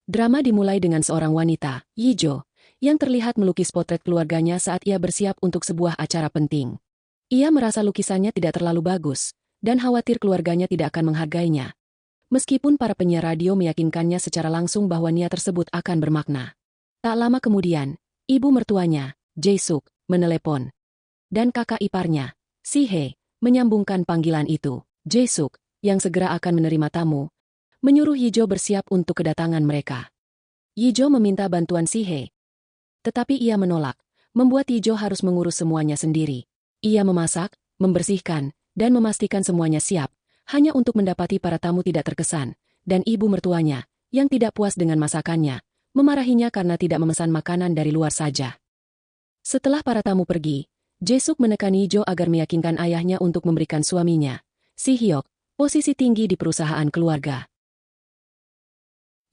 Drama dimulai dengan seorang wanita, Yijo, yang terlihat melukis potret keluarganya saat ia bersiap untuk sebuah acara penting. Ia merasa lukisannya tidak terlalu bagus, dan khawatir keluarganya tidak akan menghargainya. Meskipun para penyiar radio meyakinkannya secara langsung bahwa niat tersebut akan bermakna. Tak lama kemudian, ibu mertuanya, Jae-suk, menelepon. Dan kakak iparnya, Si-hye, menyambungkan panggilan itu. Jae-suk, yang segera akan menerima tamu, menyuruh Yijo bersiap untuk kedatangan mereka. Yijo meminta bantuan Si-hye, tetapi ia menolak, membuat Yijo harus mengurus semuanya sendiri. Ia memasak, membersihkan, dan memastikan semuanya siap, hanya untuk mendapati para tamu tidak terkesan, dan ibu mertuanya, yang tidak puas dengan masakannya, memarahinya karena tidak memesan makanan dari luar saja. Setelah para tamu pergi, Jae-suk menekan Yijo agar meyakinkan ayahnya untuk memberikan suaminya, Si-hyuk, posisi tinggi di perusahaan keluarga.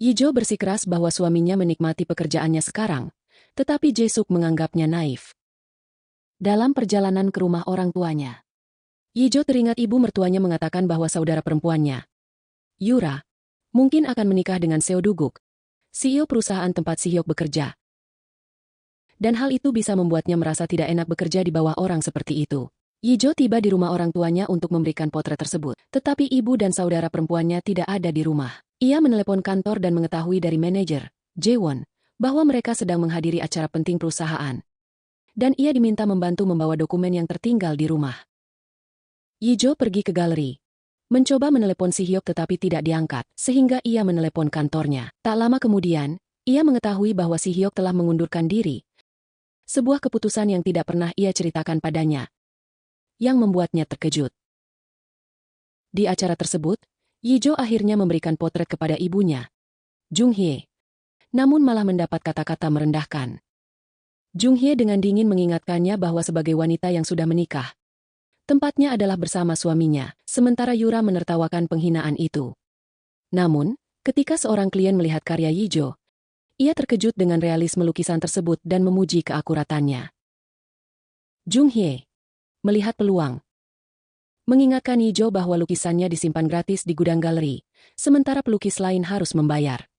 Yijo bersikeras bahwa suaminya menikmati pekerjaannya sekarang, tetapi Jae-suk menganggapnya naif. Dalam perjalanan ke rumah orang tuanya, Yijo teringat ibu mertuanya mengatakan bahwa saudara perempuannya, Yura, mungkin akan menikah dengan Seo Duguk, CEO perusahaan tempat Si-hyuk bekerja. Dan hal itu bisa membuatnya merasa tidak enak bekerja di bawah orang seperti itu. Yijo tiba di rumah orang tuanya untuk memberikan potret tersebut, tetapi ibu dan saudara perempuannya tidak ada di rumah. Ia menelepon kantor dan mengetahui dari manajer, Jae-won, bahwa mereka sedang menghadiri acara penting perusahaan. Dan ia diminta membantu membawa dokumen yang tertinggal di rumah. Yijo pergi ke galeri, mencoba menelepon Si-hyuk tetapi tidak diangkat, sehingga ia menelepon kantornya. Tak lama kemudian, ia mengetahui bahwa Si-hyuk telah mengundurkan diri. Sebuah keputusan yang tidak pernah ia ceritakan padanya, yang membuatnya terkejut. Di acara tersebut, Yijo akhirnya memberikan potret kepada ibunya, Jung-hye, namun malah mendapat kata-kata merendahkan. Jung-hye dengan dingin mengingatkannya bahwa sebagai wanita yang sudah menikah, tempatnya adalah bersama suaminya, sementara Yura menertawakan penghinaan itu. Namun, ketika seorang klien melihat karya Yijo, ia terkejut dengan realisme lukisan tersebut dan memuji keakuratannya. Jung-hye melihat peluang, mengingatkan Yijo bahwa lukisannya disimpan gratis di gudang galeri, sementara pelukis lain harus membayar.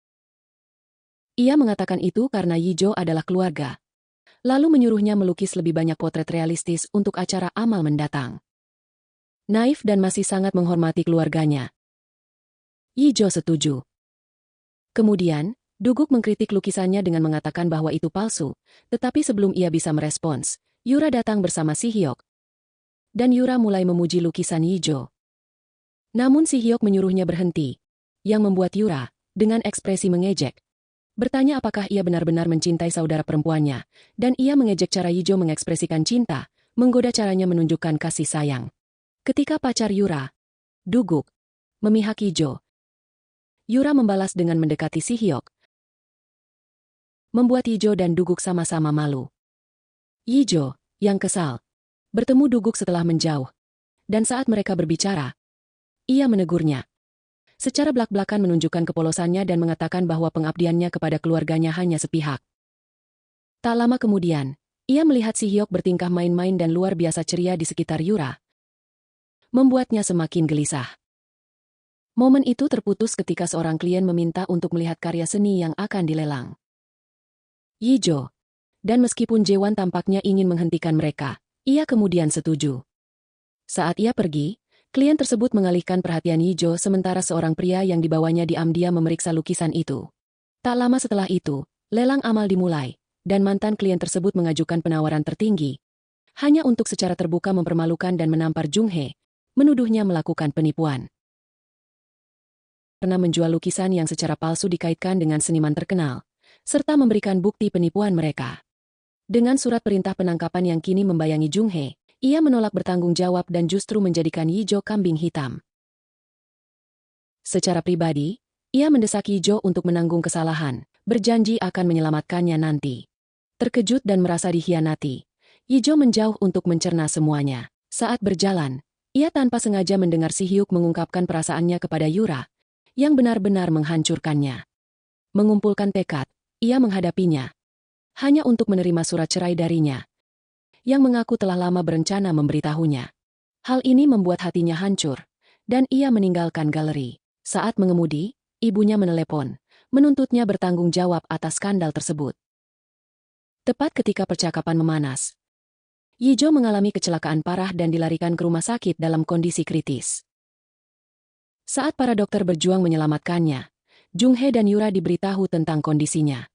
Ia mengatakan itu karena Yijo adalah keluarga, lalu menyuruhnya melukis lebih banyak potret realistis untuk acara amal mendatang. Naif dan masih sangat menghormati keluarganya. Yijo setuju. Kemudian, Duguk mengkritik lukisannya dengan mengatakan bahwa itu palsu, tetapi sebelum ia bisa merespons, Yura datang bersama Si-hyuk. Dan Yura mulai memuji lukisan Yijo. Namun Si-hyuk menyuruhnya berhenti, yang membuat Yura, dengan ekspresi mengejek, bertanya apakah ia benar-benar mencintai saudara perempuannya, dan ia mengejek cara Yijo mengekspresikan cinta, menggoda caranya menunjukkan kasih sayang. Ketika pacar Yura, Duguk, memihak Yijo, Yura membalas dengan mendekati Si-hyuk, membuat Yijo dan Duguk sama-sama malu. Yijo, yang kesal, bertemu Duguk setelah menjauh, dan saat mereka berbicara, ia menegurnya. Secara belak-belakan menunjukkan kepolosannya dan mengatakan bahwa pengabdiannya kepada keluarganya hanya sepihak. Tak lama kemudian, ia melihat Si-hyuk bertingkah main-main dan luar biasa ceria di sekitar Yura, membuatnya semakin gelisah. Momen itu terputus ketika seorang klien meminta untuk melihat karya seni yang akan dilelang. Yijo, dan meskipun Jae-won tampaknya ingin menghentikan mereka, ia kemudian setuju. Saat ia pergi, klien tersebut mengalihkan perhatian Yijo sementara seorang pria yang dibawanya diam-diam memeriksa lukisan itu. Tak lama setelah itu, lelang amal dimulai, dan mantan klien tersebut mengajukan penawaran tertinggi, hanya untuk secara terbuka mempermalukan dan menampar Jung-hye, menuduhnya melakukan penipuan. Pernah menjual lukisan yang secara palsu dikaitkan dengan seniman terkenal, serta memberikan bukti penipuan mereka. Dengan surat perintah penangkapan yang kini membayangi Jung-hye, ia menolak bertanggung jawab dan justru menjadikan Yijo kambing hitam. Secara pribadi, ia mendesak Yijo untuk menanggung kesalahan, berjanji akan menyelamatkannya nanti. Terkejut dan merasa dikhianati, Yijo menjauh untuk mencerna semuanya. Saat berjalan, ia tanpa sengaja mendengar Si-hyuk mengungkapkan perasaannya kepada Yura, yang benar-benar menghancurkannya. Mengumpulkan tekad, ia menghadapinya, hanya untuk menerima surat cerai darinya, yang mengaku telah lama berencana memberitahunya. Hal ini membuat hatinya hancur, dan ia meninggalkan galeri. Saat mengemudi, ibunya menelepon, menuntutnya bertanggung jawab atas skandal tersebut. Tepat ketika percakapan memanas, Yijo mengalami kecelakaan parah dan dilarikan ke rumah sakit dalam kondisi kritis. Saat para dokter berjuang menyelamatkannya, Jung-hee dan Yura diberitahu tentang kondisinya.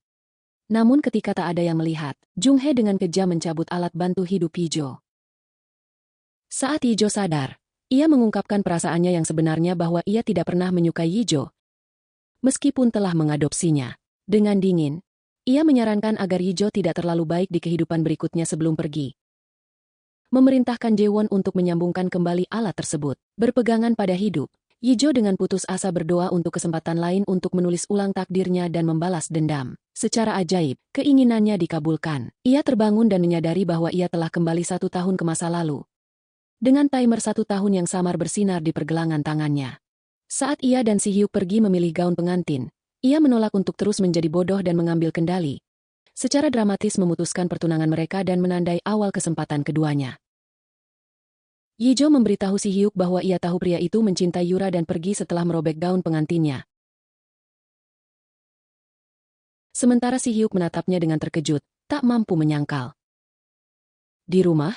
Namun ketika tak ada yang melihat, Jung-hee dengan kejam mencabut alat bantu hidup Yijo. Saat Yijo sadar, ia mengungkapkan perasaannya yang sebenarnya bahwa ia tidak pernah menyukai Yijo, meskipun telah mengadopsinya. Dengan dingin, ia menyarankan agar Yijo tidak terlalu baik di kehidupan berikutnya sebelum pergi. Memerintahkan Jaewon untuk menyambungkan kembali alat tersebut. Berpegangan pada hidup, Yijo dengan putus asa berdoa untuk kesempatan lain untuk menulis ulang takdirnya dan membalas dendam. Secara ajaib, keinginannya dikabulkan. Ia terbangun dan menyadari bahwa ia telah kembali 1 tahun ke masa lalu. Dengan timer 1 tahun yang samar bersinar di pergelangan tangannya. Saat ia dan Si Hyuk pergi memilih gaun pengantin, ia menolak untuk terus menjadi bodoh dan mengambil kendali. Secara dramatis memutuskan pertunangan mereka dan menandai awal kesempatan keduanya. Yijo memberitahu Si Hyuk bahwa ia tahu pria itu mencintai Yura dan pergi setelah merobek gaun pengantinnya. Sementara Si Hyuk menatapnya dengan terkejut, tak mampu menyangkal. Di rumah,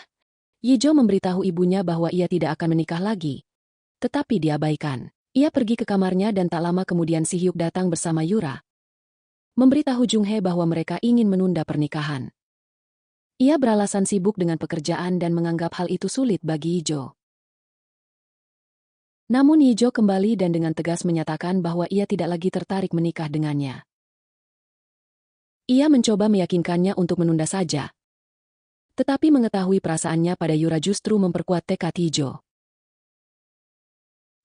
Yijo memberitahu ibunya bahwa ia tidak akan menikah lagi. Tetapi diabaikan. Ia pergi ke kamarnya dan tak lama kemudian Si Hyuk datang bersama Yura. Memberitahu Jung-hee bahwa mereka ingin menunda pernikahan. Ia beralasan sibuk dengan pekerjaan dan menganggap hal itu sulit bagi Yijo. Namun Yijo kembali dan dengan tegas menyatakan bahwa ia tidak lagi tertarik menikah dengannya. Ia mencoba meyakinkannya untuk menunda saja. Tetapi mengetahui perasaannya pada Yura justru memperkuat tekad Yijo.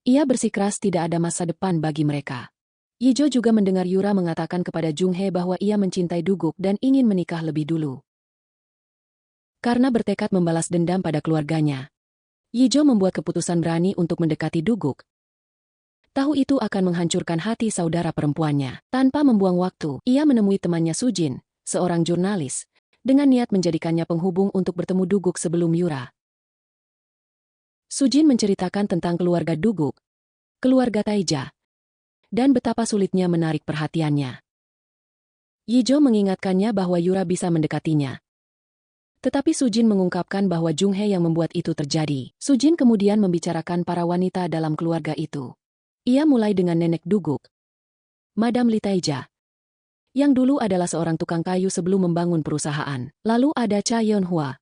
Ia bersikeras tidak ada masa depan bagi mereka. Yijo juga mendengar Yura mengatakan kepada Jung-hee bahwa ia mencintai Duguk dan ingin menikah lebih dulu. Karena bertekad membalas dendam pada keluarganya, Yijo membuat keputusan berani untuk mendekati Duguk. Tahu itu akan menghancurkan hati saudara perempuannya. Tanpa membuang waktu, ia menemui temannya Sujin, seorang jurnalis, dengan niat menjadikannya penghubung untuk bertemu Duguk sebelum Yura. Sujin menceritakan tentang keluarga Duguk, keluarga Taeja, dan betapa sulitnya menarik perhatiannya. Yijo mengingatkannya bahwa Yura bisa mendekatinya. Tetapi Sujin mengungkapkan bahwa Jung-hee yang membuat itu terjadi. Sujin kemudian membicarakan para wanita dalam keluarga itu. Ia mulai dengan nenek Duguk, Madam Lee Taeja, yang dulu adalah seorang tukang kayu sebelum membangun perusahaan. Lalu ada Cha Yeon-hwa,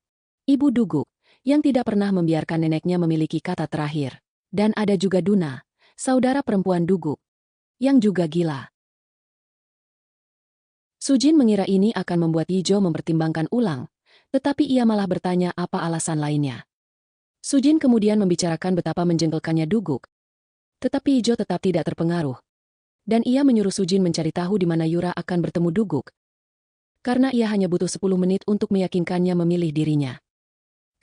ibu Duguk, yang tidak pernah membiarkan neneknya memiliki kata terakhir. Dan ada juga Duna, saudara perempuan Duguk, yang juga gila. Sujin mengira ini akan membuat Yijo mempertimbangkan ulang, tetapi ia malah bertanya apa alasan lainnya. Sujin kemudian membicarakan betapa menjengkelkannya Duguk. Tetapi Yijo tetap tidak terpengaruh. Dan ia menyuruh Sujin mencari tahu di mana Yura akan bertemu Duguk. Karena ia hanya butuh 10 menit untuk meyakinkannya memilih dirinya.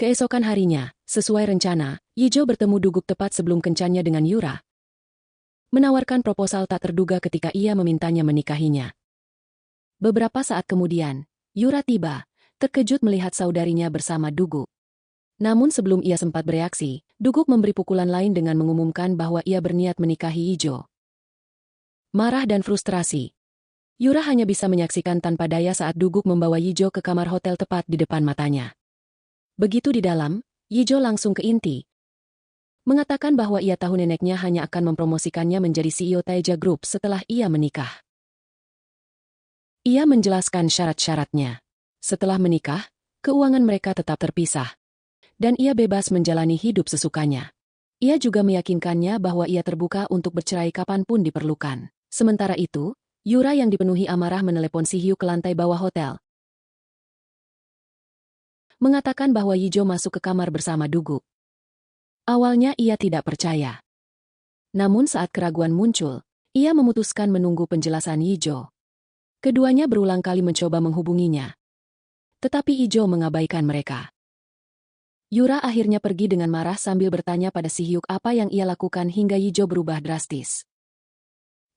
Keesokan harinya, sesuai rencana, Yijo bertemu Duguk tepat sebelum kencannya dengan Yura. Menawarkan proposal tak terduga ketika ia memintanya menikahinya. Beberapa saat kemudian, Yura tiba, terkejut melihat saudarinya bersama Duguk. Namun sebelum ia sempat bereaksi, Duguk memberi pukulan lain dengan mengumumkan bahwa ia berniat menikahi Yijo. Marah dan frustrasi, Yura hanya bisa menyaksikan tanpa daya saat Duguk membawa Yijo ke kamar hotel tepat di depan matanya. Begitu di dalam, Yijo langsung ke inti. Mengatakan bahwa ia tahu neneknya hanya akan mempromosikannya menjadi CEO Taeja Group setelah ia menikah. Ia menjelaskan syarat-syaratnya. Setelah menikah, keuangan mereka tetap terpisah. Dan ia bebas menjalani hidup sesukanya. Ia juga meyakinkannya bahwa ia terbuka untuk bercerai kapanpun diperlukan. Sementara itu, Yura yang dipenuhi amarah menelepon Si Hyuk ke lantai bawah hotel. Mengatakan bahwa Yijo masuk ke kamar bersama Duguk. Awalnya ia tidak percaya. Namun saat keraguan muncul, ia memutuskan menunggu penjelasan Yijo. Keduanya berulang kali mencoba menghubunginya. Tetapi Yijo mengabaikan mereka. Yura akhirnya pergi dengan marah sambil bertanya pada Si Hyuk apa yang ia lakukan hingga Yijo berubah drastis.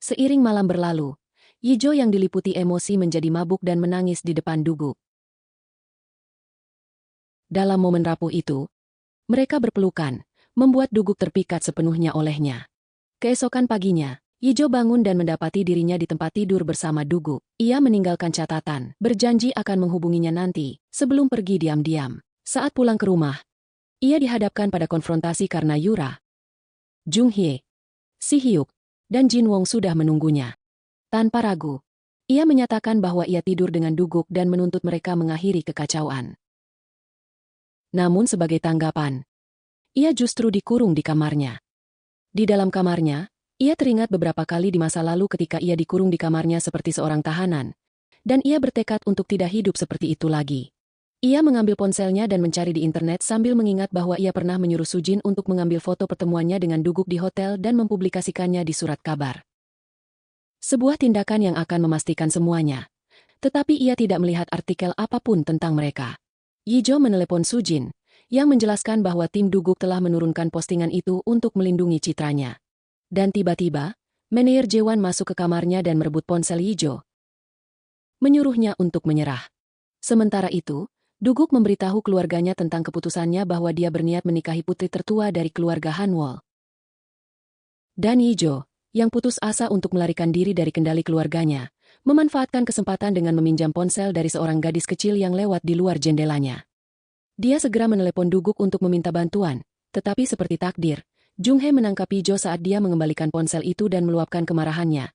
Seiring malam berlalu, Yijo yang diliputi emosi menjadi mabuk dan menangis di depan Duguk. Dalam momen rapuh itu, mereka berpelukan, membuat Duguk terpikat sepenuhnya olehnya. Keesokan paginya, Yijo bangun dan mendapati dirinya di tempat tidur bersama Duguk. Ia meninggalkan catatan, berjanji akan menghubunginya nanti, sebelum pergi diam-diam. Saat pulang ke rumah, ia dihadapkan pada konfrontasi karena Yura, Jung Hye, Si Hyuk, dan Jin Wong sudah menunggunya. Tanpa ragu, ia menyatakan bahwa ia tidur dengan Duguk dan menuntut mereka mengakhiri kekacauan. Namun sebagai tanggapan, ia justru dikurung di kamarnya. Di dalam kamarnya, ia teringat beberapa kali di masa lalu ketika ia dikurung di kamarnya seperti seorang tahanan, dan ia bertekad untuk tidak hidup seperti itu lagi. Ia mengambil ponselnya dan mencari di internet sambil mengingat bahwa ia pernah menyuruh Sujin untuk mengambil foto pertemuannya dengan Duguk di hotel dan mempublikasikannya di surat kabar. Sebuah tindakan yang akan memastikan semuanya. Tetapi ia tidak melihat artikel apapun tentang mereka. Yijo menelepon Sujin, yang menjelaskan bahwa tim Duguk telah menurunkan postingan itu untuk melindungi citranya. Dan tiba-tiba, manajer Jewan masuk ke kamarnya dan merebut ponsel Yijo, menyuruhnya untuk menyerah. Sementara itu, Duguk memberitahu keluarganya tentang keputusannya bahwa dia berniat menikahi putri tertua dari keluarga Hanwol. Dan Yijo, yang putus asa untuk melarikan diri dari kendali keluarganya, memanfaatkan kesempatan dengan meminjam ponsel dari seorang gadis kecil yang lewat di luar jendelanya. Dia segera menelepon Duguk untuk meminta bantuan, tetapi seperti takdir, Jung Hye menangkap Yijo saat dia mengembalikan ponsel itu dan meluapkan kemarahannya,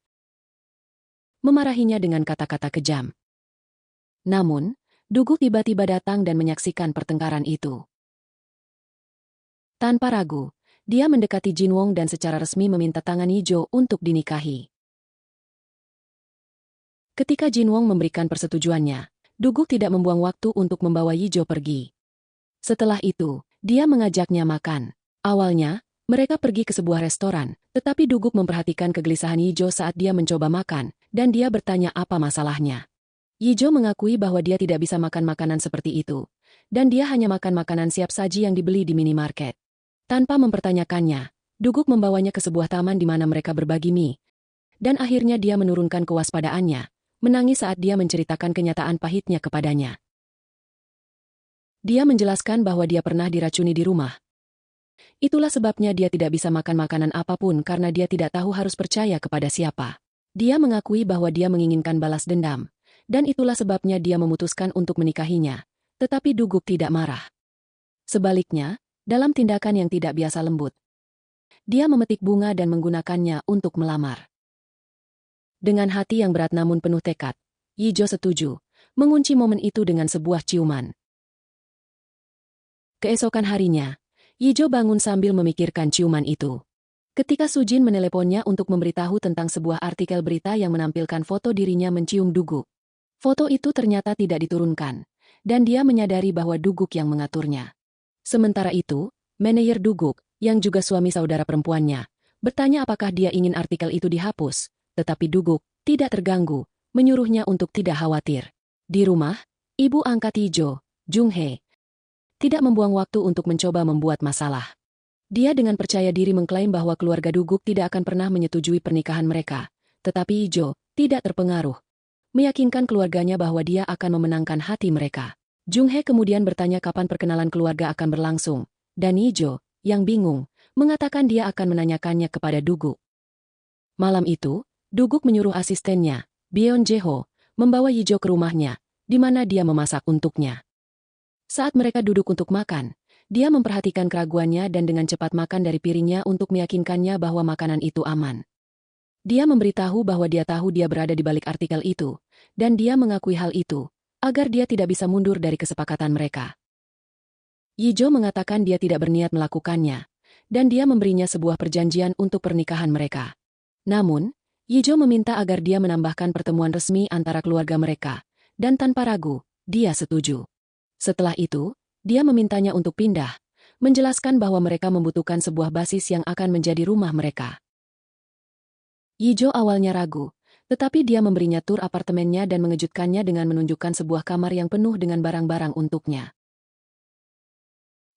memarahinya dengan kata-kata kejam. Namun, Duguk tiba-tiba datang dan menyaksikan pertengkaran itu. Tanpa ragu, dia mendekati Jin Wong dan secara resmi meminta tangan Yijo untuk dinikahi. Ketika Jin Wong memberikan persetujuannya, Duguk tidak membuang waktu untuk membawa Yijo pergi. Setelah itu, dia mengajaknya makan. Awalnya, mereka pergi ke sebuah restoran, tetapi Duguk memperhatikan kegelisahan Yijo saat dia mencoba makan, dan dia bertanya apa masalahnya. Yijo mengakui bahwa dia tidak bisa makan makanan seperti itu, dan dia hanya makan makanan siap saji yang dibeli di minimarket. Tanpa mempertanyakannya, Duguk membawanya ke sebuah taman di mana mereka berbagi mie, dan akhirnya dia menurunkan kewaspadaannya, menangis saat dia menceritakan kenyataan pahitnya kepadanya. Dia menjelaskan bahwa dia pernah diracuni di rumah. Itulah sebabnya dia tidak bisa makan makanan apapun karena dia tidak tahu harus percaya kepada siapa. Dia mengakui bahwa dia menginginkan balas dendam, dan itulah sebabnya dia memutuskan untuk menikahinya, tetapi Duguk tidak marah. Sebaliknya, dalam tindakan yang tidak biasa lembut, dia memetik bunga dan menggunakannya untuk melamar. Dengan hati yang berat namun penuh tekad, Yijo setuju, mengunci momen itu dengan sebuah ciuman. Keesokan harinya, Yijo bangun sambil memikirkan ciuman itu. Ketika Sujin meneleponnya untuk memberitahu tentang sebuah artikel berita yang menampilkan foto dirinya mencium Duguk. Foto itu ternyata tidak diturunkan, dan dia menyadari bahwa Duguk yang mengaturnya. Sementara itu, manajer Duguk, yang juga suami saudara perempuannya, bertanya apakah dia ingin artikel itu dihapus, tetapi Duguk tidak terganggu, menyuruhnya untuk tidak khawatir. Di rumah, ibu angkat Yijo, Jung Hye, tidak membuang waktu untuk mencoba membuat masalah. Dia dengan percaya diri mengklaim bahwa keluarga Duguk tidak akan pernah menyetujui pernikahan mereka, tetapi Yijo tidak terpengaruh, meyakinkan keluarganya bahwa dia akan memenangkan hati mereka. Jung Hye kemudian bertanya kapan perkenalan keluarga akan berlangsung, dan Yijo, yang bingung, mengatakan dia akan menanyakannya kepada Duguk. Malam itu, Duguk menyuruh asistennya, Byeon Jae-ho, membawa Yijo ke rumahnya, di mana dia memasak untuknya. Saat mereka duduk untuk makan, dia memperhatikan keraguannya dan dengan cepat makan dari piringnya untuk meyakinkannya bahwa makanan itu aman. Dia memberitahu bahwa dia tahu dia berada di balik artikel itu, dan dia mengakui hal itu, agar dia tidak bisa mundur dari kesepakatan mereka. Yijo mengatakan dia tidak berniat melakukannya, dan dia memberinya sebuah perjanjian untuk pernikahan mereka. Namun, Yijo meminta agar dia menambahkan pertemuan resmi antara keluarga mereka, dan tanpa ragu, dia setuju. Setelah itu, dia memintanya untuk pindah, menjelaskan bahwa mereka membutuhkan sebuah basis yang akan menjadi rumah mereka. Yijo awalnya ragu, tetapi dia memberinya tur apartemennya dan mengejutkannya dengan menunjukkan sebuah kamar yang penuh dengan barang-barang untuknya.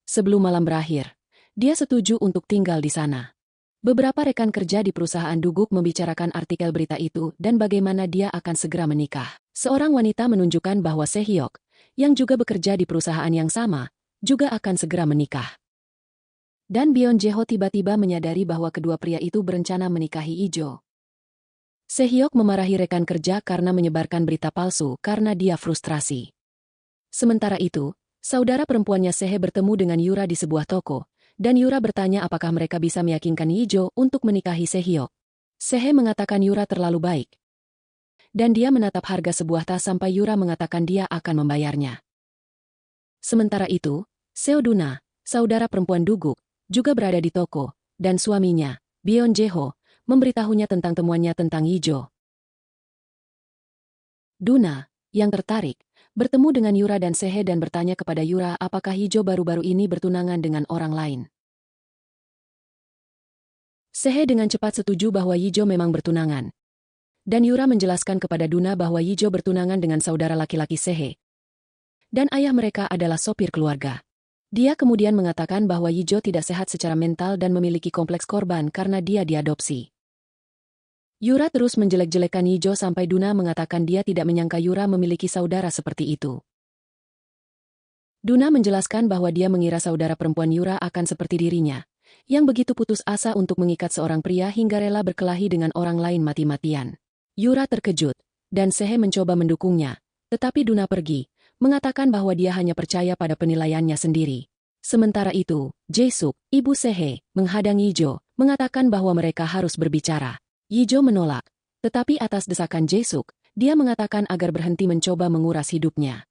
Sebelum malam berakhir, dia setuju untuk tinggal di sana. Beberapa rekan kerja di perusahaan Duguk membicarakan artikel berita itu dan bagaimana dia akan segera menikah. Seorang wanita menunjukkan bahwa Sehyok, yang juga bekerja di perusahaan yang sama, juga akan segera menikah. Dan Byeon Jae-ho tiba-tiba menyadari bahwa kedua pria itu berencana menikahi Yijo. Sehyok memarahi rekan kerja karena menyebarkan berita palsu karena dia frustrasi. Sementara itu, saudara perempuannya Sehe bertemu dengan Yura di sebuah toko, dan Yura bertanya apakah mereka bisa meyakinkan Yijo untuk menikahi Sehyok. Sehe mengatakan Yura terlalu baik, dan dia menatap harga sebuah tas sampai Yura mengatakan dia akan membayarnya. Sementara itu, Seoduna, saudara perempuan Duguk, juga berada di toko, dan suaminya, Byeon Jeho, memberitahunya tentang temuannya tentang Yijo. Duna, yang tertarik, bertemu dengan Yura dan Sehe dan bertanya kepada Yura apakah Yijo baru-baru ini bertunangan dengan orang lain. Sehe dengan cepat setuju bahwa Yijo memang bertunangan. Dan Yura menjelaskan kepada Duna bahwa Yijo bertunangan dengan saudara laki-laki Sehe. Dan ayah mereka adalah sopir keluarga. Dia kemudian mengatakan bahwa Yijo tidak sehat secara mental dan memiliki kompleks korban karena dia diadopsi. Yura terus menjelek-jelekan Yijo sampai Duna mengatakan dia tidak menyangka Yura memiliki saudara seperti itu. Duna menjelaskan bahwa dia mengira saudara perempuan Yura akan seperti dirinya, yang begitu putus asa untuk mengikat seorang pria hingga rela berkelahi dengan orang lain mati-matian. Yura terkejut, dan Sehe mencoba mendukungnya, tetapi Duna pergi, mengatakan bahwa dia hanya percaya pada penilaiannya sendiri. Sementara itu, Jae-suk, ibu Sehe, menghadang Yijo, mengatakan bahwa mereka harus berbicara. Yijo menolak, tetapi atas desakan Jae-suk, dia mengatakan agar berhenti mencoba menguras hidupnya.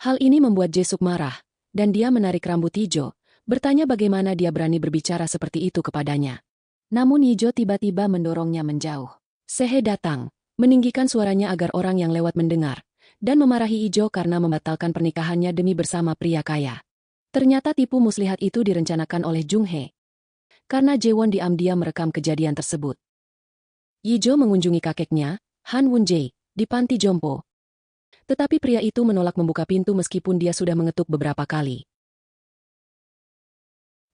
Hal ini membuat Jae-suk marah, dan dia menarik rambut Yijo, bertanya bagaimana dia berani berbicara seperti itu kepadanya. Namun Yijo tiba-tiba mendorongnya menjauh. Sehe datang, meninggikan suaranya agar orang yang lewat mendengar, dan memarahi Yijo karena membatalkan pernikahannya demi bersama pria kaya. Ternyata tipu muslihat itu direncanakan oleh Jung Hee. Karena Jaewon diam-diam merekam kejadian tersebut. Yijo mengunjungi kakeknya, Han Won-jae, di panti jompo. Tetapi pria itu menolak membuka pintu meskipun dia sudah mengetuk beberapa kali.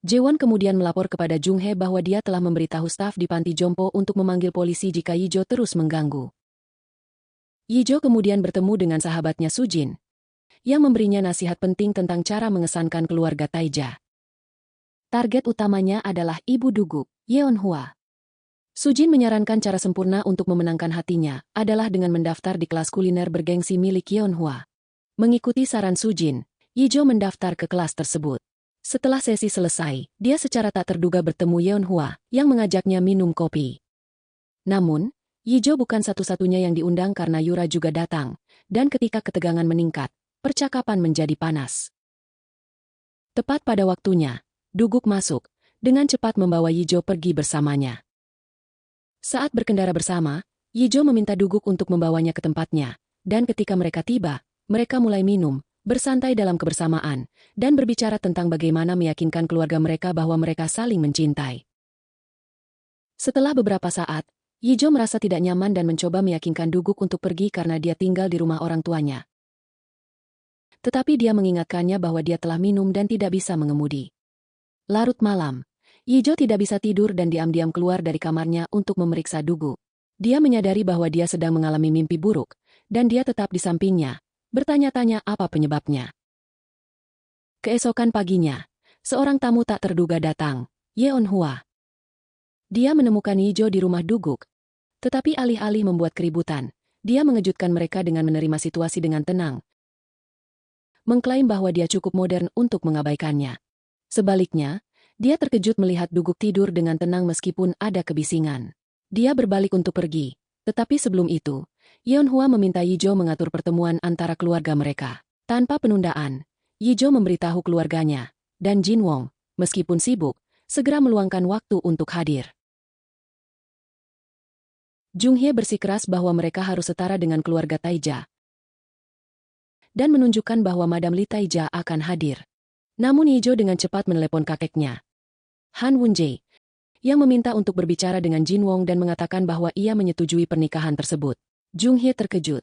Jaewon kemudian melapor kepada Jung Hee bahwa dia telah memberitahu staf di panti jompo untuk memanggil polisi jika Yijo terus mengganggu. Yijo kemudian bertemu dengan sahabatnya Sujin, yang memberinya nasihat penting tentang cara mengesankan keluarga Taija. Target utamanya adalah ibu Duguk, Yeonhwa. Sujin menyarankan cara sempurna untuk memenangkan hatinya adalah dengan mendaftar di kelas kuliner bergengsi milik Yeonhwa. Mengikuti saran Sujin, Yijo mendaftar ke kelas tersebut. Setelah sesi selesai, dia secara tak terduga bertemu Yeonhwa, yang mengajaknya minum kopi. Namun, Yijo bukan satu-satunya yang diundang karena Yura juga datang, dan ketika ketegangan meningkat, percakapan menjadi panas. Tepat pada waktunya, Duguk masuk, dengan cepat membawa Yijo pergi bersamanya. Saat berkendara bersama, Yijo meminta Duguk untuk membawanya ke tempatnya, dan ketika mereka tiba, mereka mulai minum, bersantai dalam kebersamaan, dan berbicara tentang bagaimana meyakinkan keluarga mereka bahwa mereka saling mencintai. Setelah beberapa saat, Yijo merasa tidak nyaman dan mencoba meyakinkan Duguk untuk pergi karena dia tinggal di rumah orang tuanya. Tetapi dia mengingatkannya bahwa dia telah minum dan tidak bisa mengemudi. Larut malam, Yijo tidak bisa tidur dan diam-diam keluar dari kamarnya untuk memeriksa Duguk. Dia menyadari bahwa dia sedang mengalami mimpi buruk, dan dia tetap di sampingnya, bertanya-tanya apa penyebabnya. Keesokan paginya, seorang tamu tak terduga datang, Yeonhwa. Dia menemukan Yijo di rumah Duguk. Tetapi alih-alih membuat keributan, dia mengejutkan mereka dengan menerima situasi dengan tenang, mengklaim bahwa dia cukup modern untuk mengabaikannya. Sebaliknya, dia terkejut melihat Duguk tidur dengan tenang meskipun ada kebisingan. Dia berbalik untuk pergi, tetapi sebelum itu, Yeonhwa meminta Yijo mengatur pertemuan antara keluarga mereka. Tanpa penundaan, Yijo memberitahu keluarganya, dan Jin Wong, meskipun sibuk, segera meluangkan waktu untuk hadir. Jung Hye bersikeras bahwa mereka harus setara dengan keluarga Taija, dan menunjukkan bahwa Madam Lee Taija akan hadir. Namun Yijo dengan cepat menelepon kakeknya, Han Won-jae, yang meminta untuk berbicara dengan Jin Wong dan mengatakan bahwa ia menyetujui pernikahan tersebut. Jung Hye terkejut,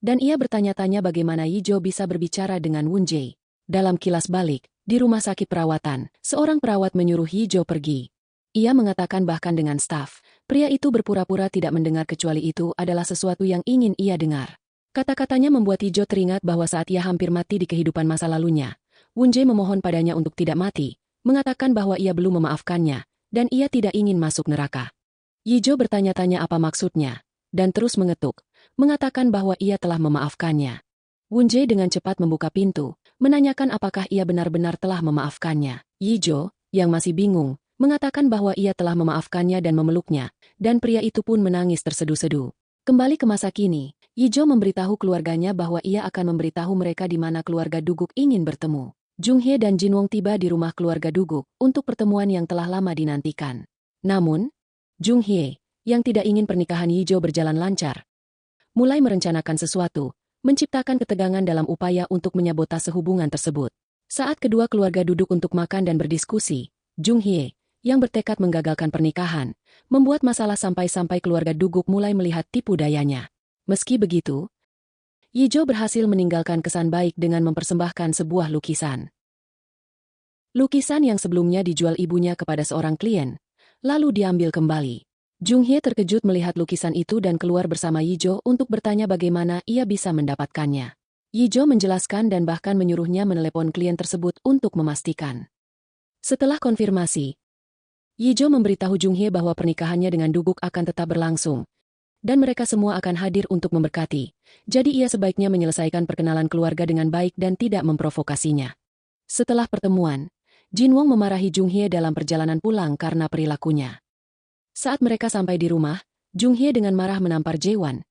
dan ia bertanya-tanya bagaimana Yijo bisa berbicara dengan Won-jae. Dalam kilas balik, di rumah sakit perawatan, seorang perawat menyuruh Yijo pergi. Ia mengatakan bahkan dengan staf, pria itu berpura-pura tidak mendengar kecuali itu adalah sesuatu yang ingin ia dengar. Kata-katanya membuat Yijo teringat bahwa saat ia hampir mati di kehidupan masa lalunya, Won-jae memohon padanya untuk tidak mati, mengatakan bahwa ia belum memaafkannya, dan ia tidak ingin masuk neraka. Yijo bertanya-tanya apa maksudnya, dan terus mengetuk, mengatakan bahwa ia telah memaafkannya. Wunje dengan cepat membuka pintu, menanyakan apakah ia benar-benar telah memaafkannya. Yijo, yang masih bingung, mengatakan bahwa ia telah memaafkannya dan memeluknya, dan pria itu pun menangis terseduh-seduh. Kembali ke masa kini, Yijo memberitahu keluarganya bahwa ia akan memberitahu mereka di mana keluarga Duguk ingin bertemu. Junghye dan Jinwon tiba di rumah keluarga Duguk untuk pertemuan yang telah lama dinantikan. Namun, Junghye, yang tidak ingin pernikahan Yijo berjalan lancar, mulai merencanakan sesuatu, menciptakan ketegangan dalam upaya untuk menyabotase hubungan tersebut. Saat kedua keluarga duduk untuk makan dan berdiskusi, Junghye, yang bertekad menggagalkan pernikahan, membuat masalah sampai-sampai keluarga Duguk mulai melihat tipu dayanya. Meski begitu, Yijo berhasil meninggalkan kesan baik dengan mempersembahkan sebuah lukisan. Lukisan yang sebelumnya dijual ibunya kepada seorang klien, lalu diambil kembali. Junghye terkejut melihat lukisan itu dan keluar bersama Yijo untuk bertanya bagaimana ia bisa mendapatkannya. Yijo menjelaskan dan bahkan menyuruhnya menelepon klien tersebut untuk memastikan. Setelah konfirmasi, Yijo memberitahu Junghye bahwa pernikahannya dengan Duguk akan tetap berlangsung, dan mereka semua akan hadir untuk memberkati, jadi ia sebaiknya menyelesaikan perkenalan keluarga dengan baik dan tidak memprovokasinya. Setelah pertemuan, Jinwon memarahi Junghye dalam perjalanan pulang karena perilakunya. Saat mereka sampai di rumah, Junghye dengan marah menampar Jaewon,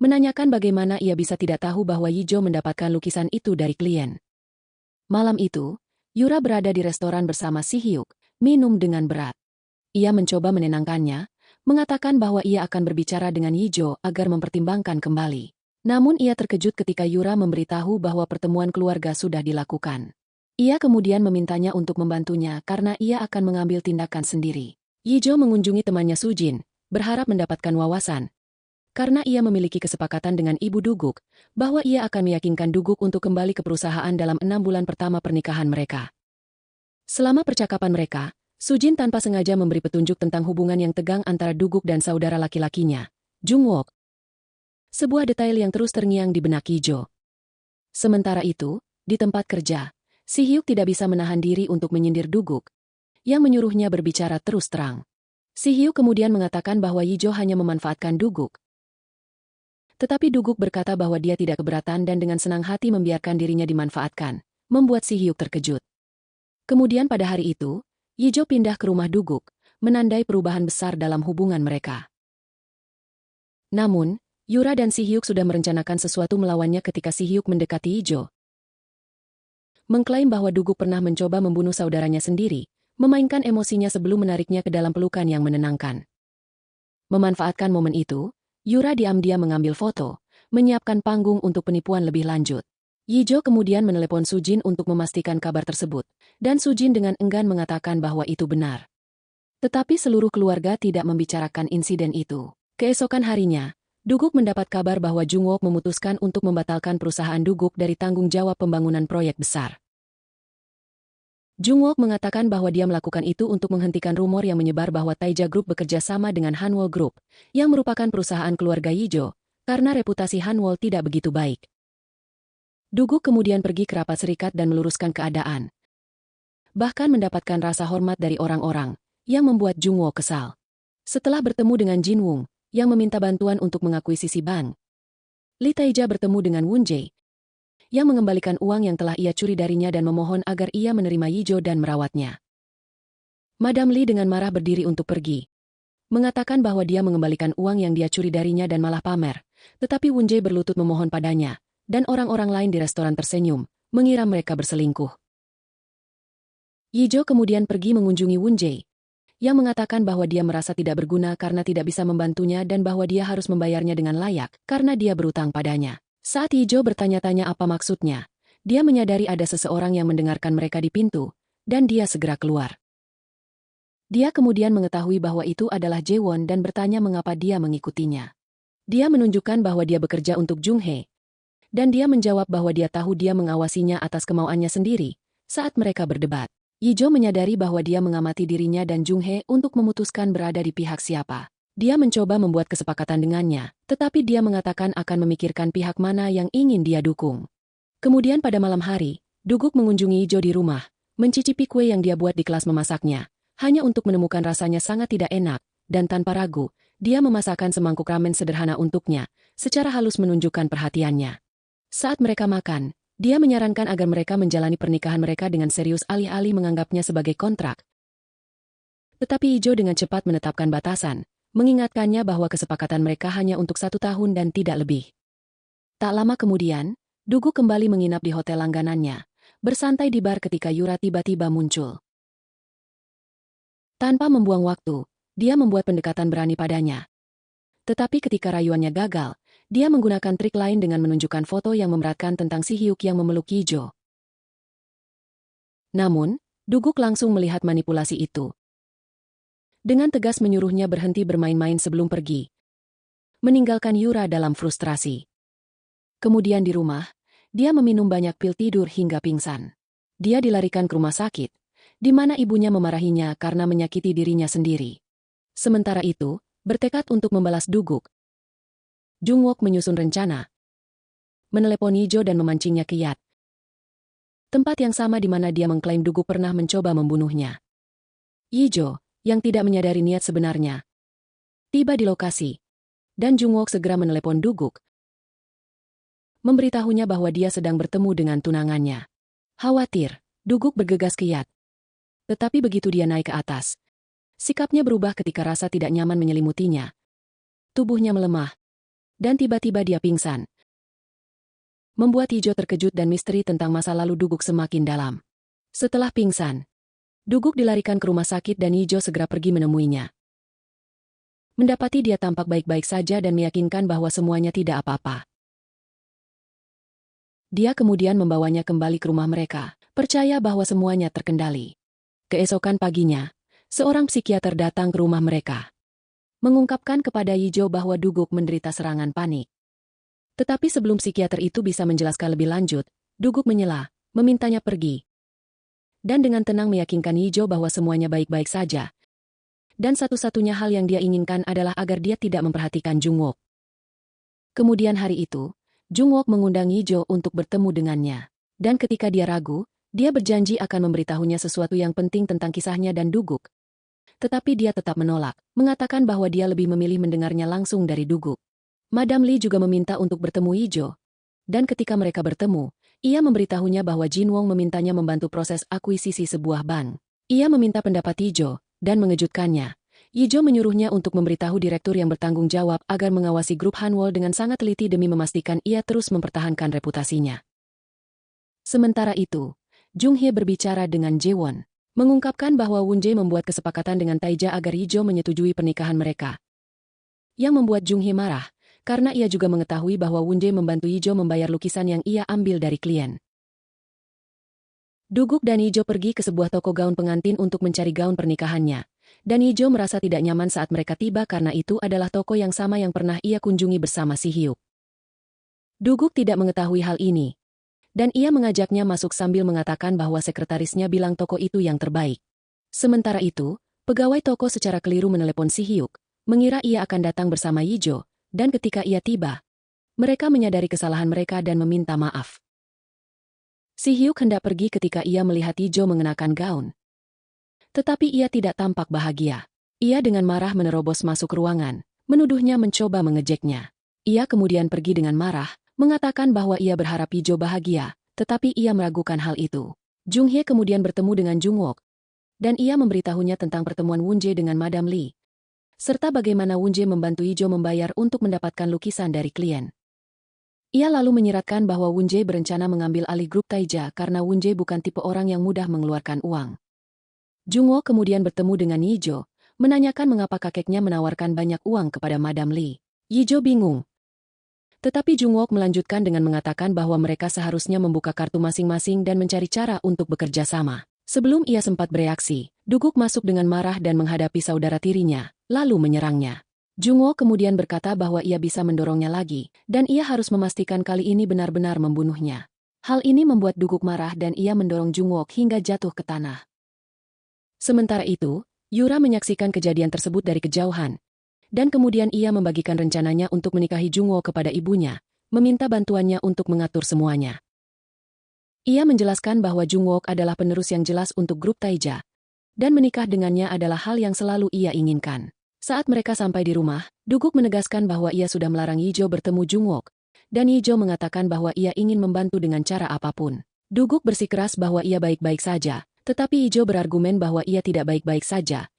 menanyakan bagaimana ia bisa tidak tahu bahwa Yijo mendapatkan lukisan itu dari klien. Malam itu, Yura berada di restoran bersama Si Hyuk, minum dengan berat. Ia mencoba menenangkannya, mengatakan bahwa ia akan berbicara dengan Yijo agar mempertimbangkan kembali. Namun ia terkejut ketika Yura memberitahu bahwa pertemuan keluarga sudah dilakukan. Ia kemudian memintanya untuk membantunya karena ia akan mengambil tindakan sendiri. Yijo mengunjungi temannya Sujin, berharap mendapatkan wawasan, karena ia memiliki kesepakatan dengan ibu Duguk, bahwa ia akan meyakinkan Duguk untuk kembali ke perusahaan dalam 6 bulan pertama pernikahan mereka. Selama percakapan mereka, Sujin tanpa sengaja memberi petunjuk tentang hubungan yang tegang antara Duguk dan saudara laki-lakinya, Jungwook. Sebuah detail yang terus terngiang di benak Yijo. Sementara itu, di tempat kerja, Si Hyuk tidak bisa menahan diri untuk menyindir Duguk, yang menyuruhnya berbicara terus terang. Si Hyuk kemudian mengatakan bahwa Yijo hanya memanfaatkan Duguk. Tetapi Duguk berkata bahwa dia tidak keberatan dan dengan senang hati membiarkan dirinya dimanfaatkan, membuat Si Hyuk terkejut. Kemudian pada hari itu, Yijo pindah ke rumah Duguk, menandai perubahan besar dalam hubungan mereka. Namun, Yura dan Si Hyuk sudah merencanakan sesuatu melawannya ketika Si Hyuk mendekati Yijo, mengklaim bahwa Duguk pernah mencoba membunuh saudaranya sendiri, memainkan emosinya sebelum menariknya ke dalam pelukan yang menenangkan. Memanfaatkan momen itu, Yura diam-diam mengambil foto, menyiapkan panggung untuk penipuan lebih lanjut. Yijo kemudian menelepon Sujin untuk memastikan kabar tersebut, dan Sujin dengan enggan mengatakan bahwa itu benar. Tetapi seluruh keluarga tidak membicarakan insiden itu. Keesokan harinya, Duguk mendapat kabar bahwa Jungwook memutuskan untuk membatalkan perusahaan Duguk dari tanggung jawab pembangunan proyek besar. Jungwook mengatakan bahwa dia melakukan itu untuk menghentikan rumor yang menyebar bahwa Taija Group bekerja sama dengan Hanwol Group, yang merupakan perusahaan keluarga Yijo, karena reputasi Hanwol tidak begitu baik. Duguk kemudian pergi ke rapat serikat dan meluruskan keadaan. Bahkan mendapatkan rasa hormat dari orang-orang, yang membuat Jungwook kesal. Setelah bertemu dengan Jinwon, yang meminta bantuan untuk mengakuisisi bank, Lee Taija bertemu dengan Wunje, yang mengembalikan uang yang telah ia curi darinya dan memohon agar ia menerima Yijo dan merawatnya. Madam Lee dengan marah berdiri untuk pergi, mengatakan bahwa dia mengembalikan uang yang dia curi darinya dan malah pamer, tetapi Wunje berlutut memohon padanya, dan orang-orang lain di restoran tersenyum, mengira mereka berselingkuh. Yijo kemudian pergi mengunjungi Wunje, yang mengatakan bahwa dia merasa tidak berguna karena tidak bisa membantunya dan bahwa dia harus membayarnya dengan layak karena dia berutang padanya. Saat Yijo bertanya-tanya apa maksudnya, dia menyadari ada seseorang yang mendengarkan mereka di pintu, dan dia segera keluar. Dia kemudian mengetahui bahwa itu adalah Jaewon dan bertanya mengapa dia mengikutinya. Dia menunjukkan bahwa dia bekerja untuk Junghye, dan dia menjawab bahwa dia tahu dia mengawasinya atas kemauannya sendiri. Saat mereka berdebat, Yijo menyadari bahwa dia mengamati dirinya dan Junghye untuk memutuskan berada di pihak siapa. Dia mencoba membuat kesepakatan dengannya, tetapi dia mengatakan akan memikirkan pihak mana yang ingin dia dukung. Kemudian pada malam hari, Duguk mengunjungi Yijo di rumah, mencicipi kue yang dia buat di kelas memasaknya, hanya untuk menemukan rasanya sangat tidak enak, dan tanpa ragu, dia memasakkan semangkuk ramen sederhana untuknya, secara halus menunjukkan perhatiannya. Saat mereka makan, dia menyarankan agar mereka menjalani pernikahan mereka dengan serius alih-alih menganggapnya sebagai kontrak. Tetapi Ijo dengan cepat menetapkan batasan, mengingatkannya bahwa kesepakatan mereka hanya untuk 1 tahun dan tidak lebih. Tak lama kemudian, Duguk kembali menginap di hotel langganannya, bersantai di bar ketika Yura tiba-tiba muncul. Tanpa membuang waktu, dia membuat pendekatan berani padanya. Tetapi ketika rayuannya gagal, dia menggunakan trik lain dengan menunjukkan foto yang memberatkan tentang si Hyuk yang memeluk Ijo. Namun, Duguk langsung melihat manipulasi itu. Dengan tegas menyuruhnya berhenti bermain-main sebelum pergi, meninggalkan Yura dalam frustrasi. Kemudian di rumah, dia meminum banyak pil tidur hingga pingsan. Dia dilarikan ke rumah sakit, di mana ibunya memarahinya karena menyakiti dirinya sendiri. Sementara itu, bertekad untuk membalas Duguk, Jungwook menyusun rencana, menelepon Ijo dan memancingnya ke yacht, tempat yang sama di mana dia mengklaim Duguk pernah mencoba membunuhnya. Ijo, yang tidak menyadari niat sebenarnya, tiba di lokasi, dan Jungwook segera menelepon Duguk, memberitahunya bahwa dia sedang bertemu dengan tunangannya. Khawatir, Duguk bergegas ke yacht. Tetapi begitu dia naik ke atas, sikapnya berubah ketika rasa tidak nyaman menyelimutinya. Tubuhnya melemah, dan tiba-tiba dia pingsan. Membuat Ijo terkejut dan misteri tentang masa lalu Duguk semakin dalam. Setelah pingsan, Duguk dilarikan ke rumah sakit dan Ijo segera pergi menemuinya. Mendapati dia tampak baik-baik saja dan meyakinkan bahwa semuanya tidak apa-apa. Dia kemudian membawanya kembali ke rumah mereka, percaya bahwa semuanya terkendali. Keesokan paginya, seorang psikiater datang ke rumah mereka, mengungkapkan kepada Ijo bahwa Duguk menderita serangan panik. Tetapi sebelum psikiater itu bisa menjelaskan lebih lanjut, Duguk menyela, memintanya pergi. Dan dengan tenang meyakinkan Ijo bahwa semuanya baik-baik saja. Dan satu-satunya hal yang dia inginkan adalah agar dia tidak memperhatikan Jungwook. Kemudian hari itu, Jungwook mengundang Ijo untuk bertemu dengannya. Dan ketika dia ragu, dia berjanji akan memberitahunya sesuatu yang penting tentang kisahnya dan Duguk. Tetapi dia tetap menolak, mengatakan bahwa dia lebih memilih mendengarnya langsung dari Duguk. Madam Lee juga meminta untuk bertemu Ijo. Dan ketika mereka bertemu, ia memberitahunya bahwa Jin Wong memintanya membantu proses akuisisi sebuah bank. Ia meminta pendapat Ijo, dan mengejutkannya, Ijo menyuruhnya untuk memberitahu direktur yang bertanggung jawab agar mengawasi grup Hanwol dengan sangat teliti demi memastikan ia terus mempertahankan reputasinya. Sementara itu, Jung Hye berbicara dengan Jaewon, mengungkapkan bahwa Won Jae membuat kesepakatan dengan Taeja agar Ijo menyetujui pernikahan mereka. Yang membuat Jung Hye marah, karena ia juga mengetahui bahwa Won Jae membantu Ijo membayar lukisan yang ia ambil dari klien. Duguk dan Ijo pergi ke sebuah toko gaun pengantin untuk mencari gaun pernikahannya, dan Ijo merasa tidak nyaman saat mereka tiba karena itu adalah toko yang sama yang pernah ia kunjungi bersama si Hyuk. Duguk tidak mengetahui hal ini, dan ia mengajaknya masuk sambil mengatakan bahwa sekretarisnya bilang toko itu yang terbaik. Sementara itu, pegawai toko secara keliru menelepon si Hyuk, mengira ia akan datang bersama Ijo, dan ketika ia tiba, mereka menyadari kesalahan mereka dan meminta maaf. Si Hyuk hendak pergi ketika ia melihat Ijo mengenakan gaun. Tetapi ia tidak tampak bahagia. Ia dengan marah menerobos masuk ruangan, menuduhnya mencoba mengejeknya. Ia kemudian pergi dengan marah, mengatakan bahwa ia berharap Ijo bahagia, tetapi ia meragukan hal itu. Jung Hye kemudian bertemu dengan Jungwook, dan ia memberitahunya tentang pertemuan Won Jae dengan Madam Lee, serta bagaimana Won Jae membantu Ijo membayar untuk mendapatkan lukisan dari klien. Ia lalu menyiratkan bahwa Won Jae berencana mengambil alih grup Taeja karena Won Jae bukan tipe orang yang mudah mengeluarkan uang. Jungwook kemudian bertemu dengan Ijo, menanyakan mengapa kakeknya menawarkan banyak uang kepada Madam Lee. Ijo bingung. Tetapi Jungwook melanjutkan dengan mengatakan bahwa mereka seharusnya membuka kartu masing-masing dan mencari cara untuk bekerja sama. Sebelum ia sempat bereaksi, Duguk masuk dengan marah dan menghadapi saudara tirinya, lalu menyerangnya. Jungwook kemudian berkata bahwa ia bisa mendorongnya lagi, dan ia harus memastikan kali ini benar-benar membunuhnya. Hal ini membuat Duguk marah dan ia mendorong Jungwook hingga jatuh ke tanah. Sementara itu, Yura menyaksikan kejadian tersebut dari kejauhan, dan kemudian ia membagikan rencananya untuk menikahi Jungwook kepada ibunya, meminta bantuannya untuk mengatur semuanya. Ia menjelaskan bahwa Jungwook adalah penerus yang jelas untuk grup Taeja, dan menikah dengannya adalah hal yang selalu ia inginkan. Saat mereka sampai di rumah, Duguk menegaskan bahwa ia sudah melarang Yijo bertemu Jungwook, dan Yijo mengatakan bahwa ia ingin membantu dengan cara apapun. Duguk bersikeras bahwa ia baik-baik saja, tetapi Yijo berargumen bahwa ia tidak baik-baik saja,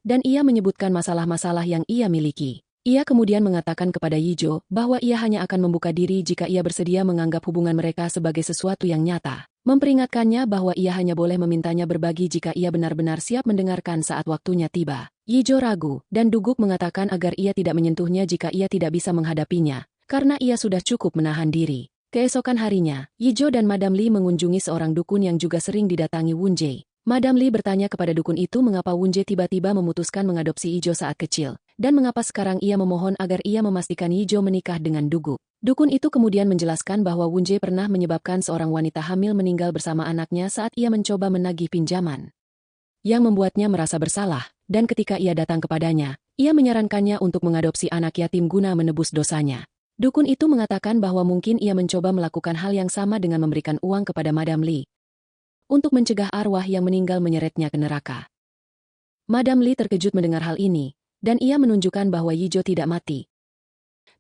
dan ia menyebutkan masalah-masalah yang ia miliki. Ia kemudian mengatakan kepada Yijo bahwa ia hanya akan membuka diri jika ia bersedia menganggap hubungan mereka sebagai sesuatu yang nyata. Memperingatkannya bahwa ia hanya boleh memintanya berbagi jika ia benar-benar siap mendengarkan saat waktunya tiba. Yijo ragu, dan Duguk mengatakan agar ia tidak menyentuhnya jika ia tidak bisa menghadapinya, karena ia sudah cukup menahan diri. Keesokan harinya, Yijo dan Madam Lee mengunjungi seorang dukun yang juga sering didatangi Wunjae. Madam Lee bertanya kepada dukun itu mengapa Wunjae tiba-tiba memutuskan mengadopsi Yijo saat kecil, dan mengapa sekarang ia memohon agar ia memastikan Yijo menikah dengan Duguk. Dukun itu kemudian menjelaskan bahwa Wunjae pernah menyebabkan seorang wanita hamil meninggal bersama anaknya saat ia mencoba menagih pinjaman, yang membuatnya merasa bersalah, dan ketika ia datang kepadanya, ia menyarankannya untuk mengadopsi anak yatim guna menebus dosanya. Dukun itu mengatakan bahwa mungkin ia mencoba melakukan hal yang sama dengan memberikan uang kepada Madam Lee, untuk mencegah arwah yang meninggal menyeretnya ke neraka. Madam Lee terkejut mendengar hal ini, dan ia menunjukkan bahwa Yijo tidak mati.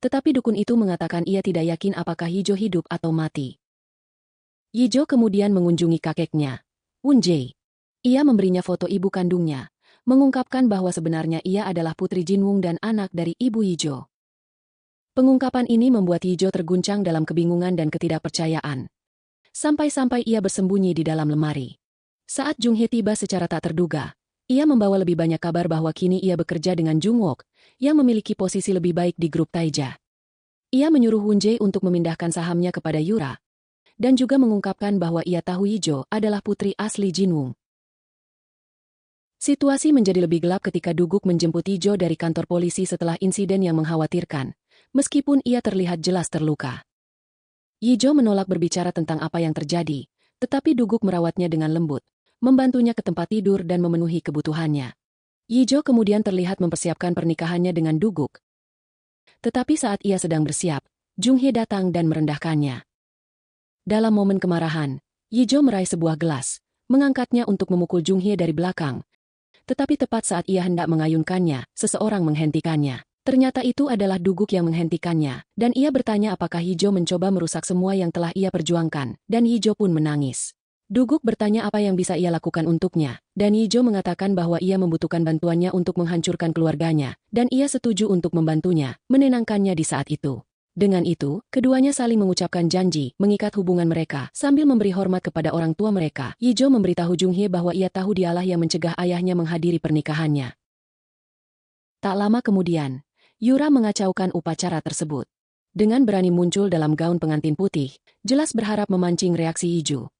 Tetapi dukun itu mengatakan ia tidak yakin apakah Yijo hidup atau mati. Yijo kemudian mengunjungi kakeknya, Wunjae. Ia memberinya foto ibu kandungnya, mengungkapkan bahwa sebenarnya ia adalah putri Jinwoo dan anak dari ibu Yijo. Pengungkapan ini membuat Yijo terguncang dalam kebingungan dan ketidakpercayaan, sampai-sampai ia bersembunyi di dalam lemari. Saat Junghye tiba secara tak terduga, ia membawa lebih banyak kabar bahwa kini ia bekerja dengan Jungwook, yang memiliki posisi lebih baik di grup Taija. Ia menyuruh Wunjae untuk memindahkan sahamnya kepada Yura, dan juga mengungkapkan bahwa ia tahu Yijo adalah putri asli Jinwoo. Situasi menjadi lebih gelap ketika Duguk menjemput Yijo dari kantor polisi setelah insiden yang mengkhawatirkan, meskipun ia terlihat jelas terluka. Yijo menolak berbicara tentang apa yang terjadi, tetapi Duguk merawatnya dengan lembut, membantunya ke tempat tidur dan memenuhi kebutuhannya. Yijo kemudian terlihat mempersiapkan pernikahannya dengan Duguk. Tetapi saat ia sedang bersiap, Junghye datang dan merendahkannya. Dalam momen kemarahan, Yijo meraih sebuah gelas, mengangkatnya untuk memukul Junghye dari belakang. Tetapi tepat saat ia hendak mengayunkannya, seseorang menghentikannya. Ternyata itu adalah Duguk yang menghentikannya, dan ia bertanya apakah Yijo mencoba merusak semua yang telah ia perjuangkan, dan Yijo pun menangis. Duguk bertanya apa yang bisa ia lakukan untuknya, dan Yijo mengatakan bahwa ia membutuhkan bantuannya untuk menghancurkan keluarganya, dan ia setuju untuk membantunya, menenangkannya di saat itu. Dengan itu, keduanya saling mengucapkan janji, mengikat hubungan mereka, sambil memberi hormat kepada orang tua mereka. Yijo memberitahu Junghye bahwa ia tahu dialah yang mencegah ayahnya menghadiri pernikahannya. Tak lama kemudian, Yura mengacaukan upacara tersebut. Dengan berani muncul dalam gaun pengantin putih, jelas berharap memancing reaksi Yijo.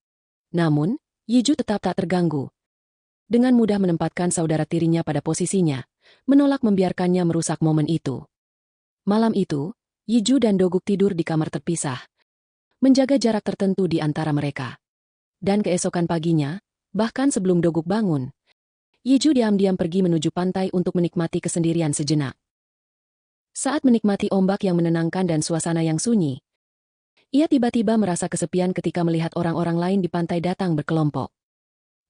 Namun, Yijo tetap tak terganggu. Dengan mudah menempatkan saudara tirinya pada posisinya, menolak membiarkannya merusak momen itu. Malam itu, Yijo dan Doguk tidur di kamar terpisah, menjaga jarak tertentu di antara mereka. Dan keesokan paginya, bahkan sebelum Doguk bangun, Yijo diam-diam pergi menuju pantai untuk menikmati kesendirian sejenak. Saat menikmati ombak yang menenangkan dan suasana yang sunyi, ia tiba-tiba merasa kesepian ketika melihat orang-orang lain di pantai datang berkelompok.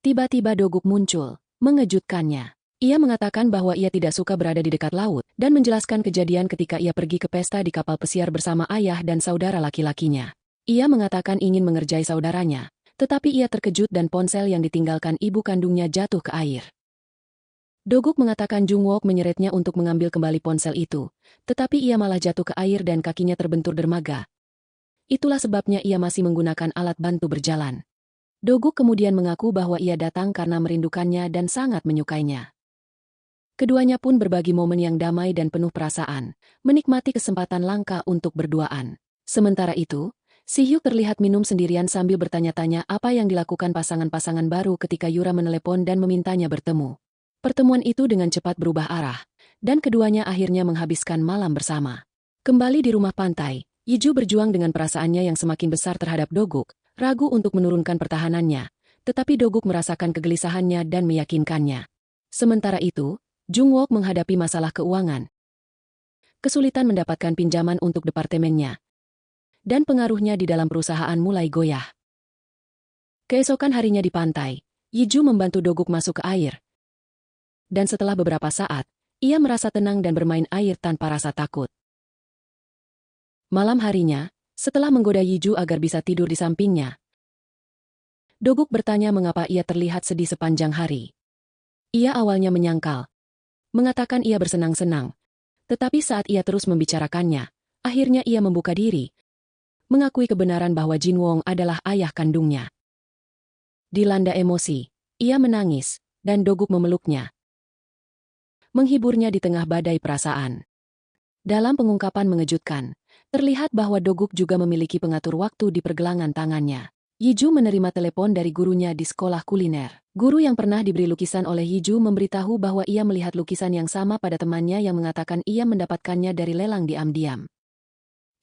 Tiba-tiba Doguk muncul, mengejutkannya. Ia mengatakan bahwa ia tidak suka berada di dekat laut, dan menjelaskan kejadian ketika ia pergi ke pesta di kapal pesiar bersama ayah dan saudara laki-lakinya. Ia mengatakan ingin mengerjai saudaranya, tetapi ia terkejut dan ponsel yang ditinggalkan ibu kandungnya jatuh ke air. Doguk mengatakan Jungwook menyeretnya untuk mengambil kembali ponsel itu, tetapi ia malah jatuh ke air dan kakinya terbentur dermaga. Itulah sebabnya ia masih menggunakan alat bantu berjalan. Doguk kemudian mengaku bahwa ia datang karena merindukannya dan sangat menyukainya. Keduanya pun berbagi momen yang damai dan penuh perasaan, menikmati kesempatan langka untuk berduaan. Sementara itu, Si Hyuk terlihat minum sendirian sambil bertanya-tanya apa yang dilakukan pasangan-pasangan baru ketika Yura menelepon dan memintanya bertemu. Pertemuan itu dengan cepat berubah arah, dan keduanya akhirnya menghabiskan malam bersama. Kembali di rumah pantai, Yijo berjuang dengan perasaannya yang semakin besar terhadap Doguk, ragu untuk menurunkan pertahanannya, tetapi Doguk merasakan kegelisahannya dan meyakinkannya. Sementara itu, Jungwook menghadapi masalah keuangan, kesulitan mendapatkan pinjaman untuk departemennya, dan pengaruhnya di dalam perusahaan mulai goyah. Keesokan harinya di pantai, Yijo membantu Doguk masuk ke air, dan setelah beberapa saat, Ia merasa tenang dan bermain air tanpa rasa takut. Malam harinya, setelah menggoda Yiju agar bisa tidur di sampingnya, Doguk bertanya mengapa ia terlihat sedih sepanjang hari. Ia awalnya menyangkal, mengatakan ia bersenang-senang, tetapi saat ia terus membicarakannya, akhirnya ia membuka diri, mengakui kebenaran bahwa Jin Wong adalah ayah kandungnya. Dilanda emosi, ia menangis, dan Doguk memeluknya, menghiburnya di tengah badai perasaan. Dalam pengungkapan mengejutkan, terlihat bahwa Doguk juga memiliki pengatur waktu di pergelangan tangannya. Yiju menerima telepon dari gurunya di sekolah kuliner. Guru yang pernah diberi lukisan oleh Yiju memberitahu bahwa ia melihat lukisan yang sama pada temannya yang mengatakan ia mendapatkannya dari lelang diam-diam.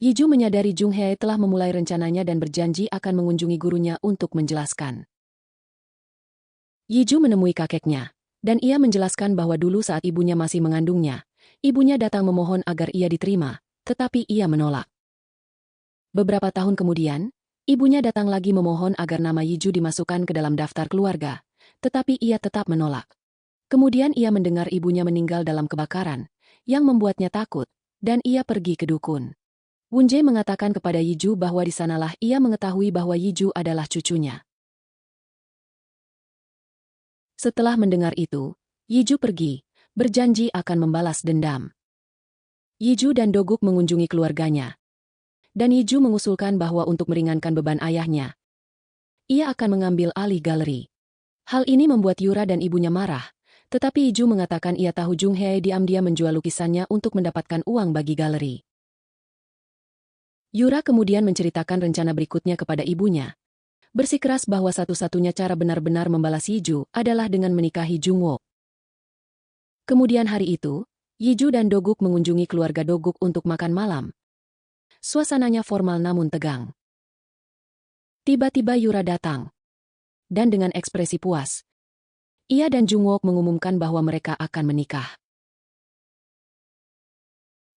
Yiju menyadari Jung Hye telah memulai rencananya dan berjanji akan mengunjungi gurunya untuk menjelaskan. Yiju menemui kakeknya, dan ia menjelaskan bahwa dulu saat ibunya masih mengandungnya, ibunya datang memohon agar ia diterima, tetapi ia menolak. Beberapa tahun kemudian, ibunya datang lagi memohon agar nama Yiju dimasukkan ke dalam daftar keluarga, tetapi ia tetap menolak. Kemudian ia mendengar ibunya meninggal dalam kebakaran, yang membuatnya takut, dan ia pergi ke dukun. Wunje mengatakan kepada Yiju bahwa di sanalah ia mengetahui bahwa Yiju adalah cucunya. Setelah mendengar itu, Yiju pergi, berjanji akan membalas dendam. Yiju dan Doguk mengunjungi keluarganya, dan Yiju mengusulkan bahwa untuk meringankan beban ayahnya, ia akan mengambil alih galeri. Hal ini membuat Yura dan ibunya marah, tetapi Yiju mengatakan ia tahu Jung Hye diam-diam menjual lukisannya untuk mendapatkan uang bagi galeri. Yura kemudian menceritakan rencana berikutnya kepada ibunya, bersikeras bahwa satu-satunya cara benar-benar membalas Yiju adalah dengan menikahi Jung Wook. Kemudian hari itu, Yiju dan Doguk mengunjungi keluarga Doguk untuk makan malam. Suasananya formal namun tegang. Tiba-tiba Yura datang. Dan dengan ekspresi puas, ia dan Jung Wook mengumumkan bahwa mereka akan menikah.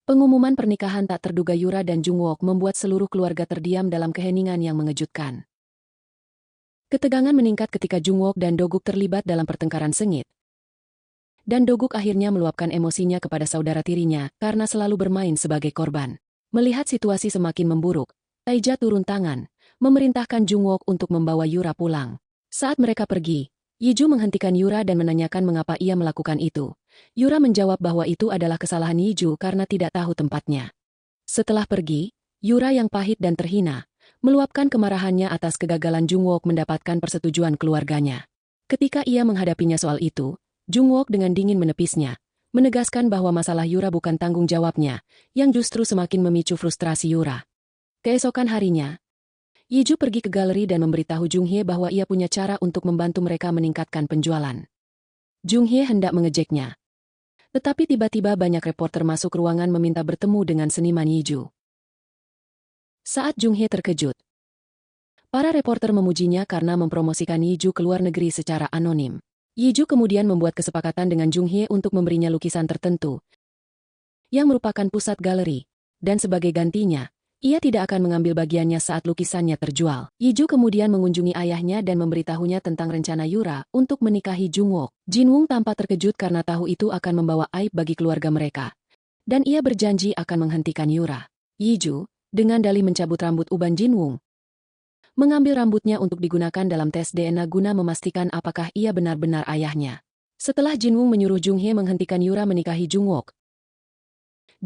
Pengumuman pernikahan tak terduga Yura dan Jung Wook membuat seluruh keluarga terdiam dalam keheningan yang mengejutkan. Ketegangan meningkat ketika Jung Wook dan Doguk terlibat dalam pertengkaran sengit. Dan Doguk akhirnya meluapkan emosinya kepada saudara tirinya karena selalu bermain sebagai korban. Melihat situasi semakin memburuk, Taija turun tangan, memerintahkan Jung Wook untuk membawa Yura pulang. Saat mereka pergi, Yiju menghentikan Yura dan menanyakan mengapa ia melakukan itu. Yura menjawab bahwa itu adalah kesalahan Yiju karena tidak tahu tempatnya. Setelah pergi, Yura yang pahit dan terhina, meluapkan kemarahannya atas kegagalan Jung Wook mendapatkan persetujuan keluarganya. Ketika ia menghadapinya soal itu, Jung Wook dengan dingin menepisnya, menegaskan bahwa masalah Yura bukan tanggung jawabnya, yang justru semakin memicu frustrasi Yura. Keesokan harinya, Yiju pergi ke galeri dan memberitahu Jung Hye bahwa ia punya cara untuk membantu mereka meningkatkan penjualan. Jung Hye hendak mengejeknya. Tetapi tiba-tiba banyak reporter masuk ruangan meminta bertemu dengan seniman Yiju. Saat Jung Hye terkejut, para reporter memujinya karena mempromosikan Yiju ke luar negeri secara anonim. Yiju kemudian membuat kesepakatan dengan Jung Hye untuk memberinya lukisan tertentu, yang merupakan pusat galeri, dan sebagai gantinya, ia tidak akan mengambil bagiannya saat lukisannya terjual. Yiju kemudian mengunjungi ayahnya dan memberitahunya tentang rencana Yura untuk menikahi Jung Wook. Jin Wook tampak terkejut karena tahu itu akan membawa aib bagi keluarga mereka, dan ia berjanji akan menghentikan Yura. Yiju, dengan dalih mencabut rambut uban Jin Wook, mengambil rambutnya untuk digunakan dalam tes DNA guna memastikan apakah ia benar-benar ayahnya. Setelah Jin Wook menyuruh Jung Hye menghentikan Yura menikahi Jung Wook,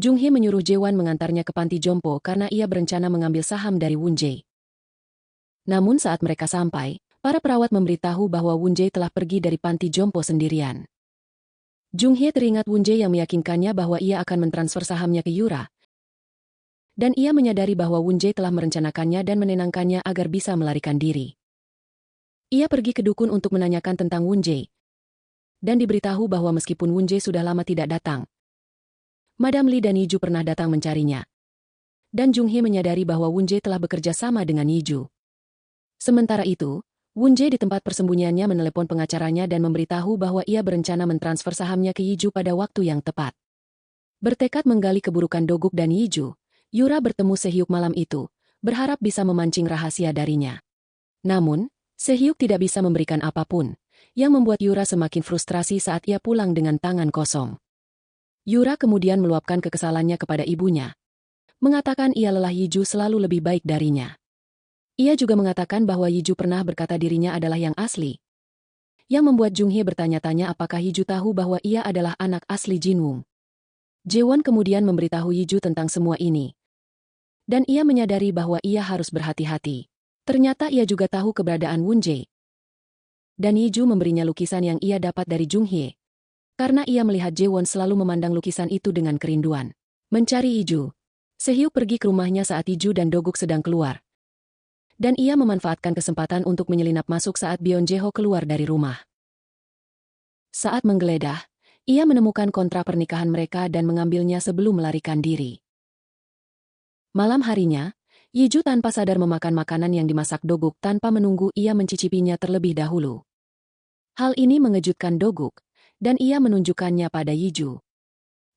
Jung Hye menyuruh Jae-wan mengantarnya ke panti jompo karena ia berencana mengambil saham dari Wun Jae. Namun saat mereka sampai, para perawat memberitahu bahwa Wun Jae telah pergi dari panti jompo sendirian. Jung Hye teringat Wun Jae yang meyakinkannya bahwa ia akan mentransfer sahamnya ke Yura, dan ia menyadari bahwa Wun Jae telah merencanakannya dan menenangkannya agar bisa melarikan diri. Ia pergi ke dukun untuk menanyakan tentang Wun Jae, dan diberitahu bahwa meskipun Wun Jae sudah lama tidak datang, Madam Lee dan Yiju pernah datang mencarinya. Dan Jung Hye menyadari bahwa Wun Jae telah bekerja sama dengan Yiju. Sementara itu, Wun Jae di tempat persembunyiannya menelepon pengacaranya dan memberitahu bahwa ia berencana mentransfer sahamnya ke Yiju pada waktu yang tepat. Bertekad menggali keburukan Doguk dan Yiju, Yura bertemu Se-hyuk malam itu, berharap bisa memancing rahasia darinya. Namun, Se-hyuk tidak bisa memberikan apapun, yang membuat Yura semakin frustrasi saat ia pulang dengan tangan kosong. Yura kemudian meluapkan kekesalannya kepada ibunya. Mengatakan ia lelah Yiju selalu lebih baik darinya. Ia juga mengatakan bahwa Yiju pernah berkata dirinya adalah yang asli. Yang membuat Junghye bertanya-tanya apakah Yiju tahu bahwa ia adalah anak asli Jinwoo. Jaewon kemudian memberitahu Yiju tentang semua ini. Dan ia menyadari bahwa ia harus berhati-hati. Ternyata ia juga tahu keberadaan Woonjae. Dan Yiju memberinya lukisan yang ia dapat dari Junghye. Karena ia melihat Jaewon selalu memandang lukisan itu dengan kerinduan. Mencari Yiju. Sehyuk pergi ke rumahnya saat Yiju dan Doguk sedang keluar. Dan ia memanfaatkan kesempatan untuk menyelinap masuk saat Byeon Jae-ho keluar dari rumah. Saat menggeledah, ia menemukan kontrak pernikahan mereka dan mengambilnya sebelum melarikan diri. Malam harinya, Yiju tanpa sadar memakan makanan yang dimasak Doguk tanpa menunggu ia mencicipinya terlebih dahulu. Hal ini mengejutkan Doguk, dan ia menunjukkannya pada Yiju.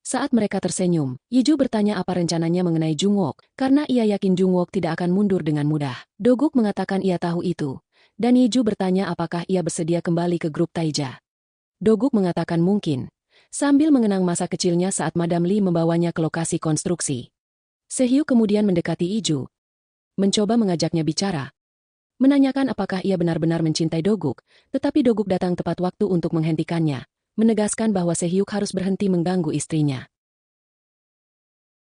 Saat mereka tersenyum, Yiju bertanya apa rencananya mengenai Jungwook, karena ia yakin Jungwook tidak akan mundur dengan mudah. Doguk mengatakan ia tahu itu, dan Yiju bertanya apakah ia bersedia kembali ke grup Taeja. Doguk mengatakan mungkin, sambil mengenang masa kecilnya saat Madam Lee membawanya ke lokasi konstruksi. Sehyuk kemudian mendekati Yiju, mencoba mengajaknya bicara. Menanyakan apakah ia benar-benar mencintai Doguk, tetapi Doguk datang tepat waktu untuk menghentikannya. Menegaskan bahwa Sehyuk harus berhenti mengganggu istrinya.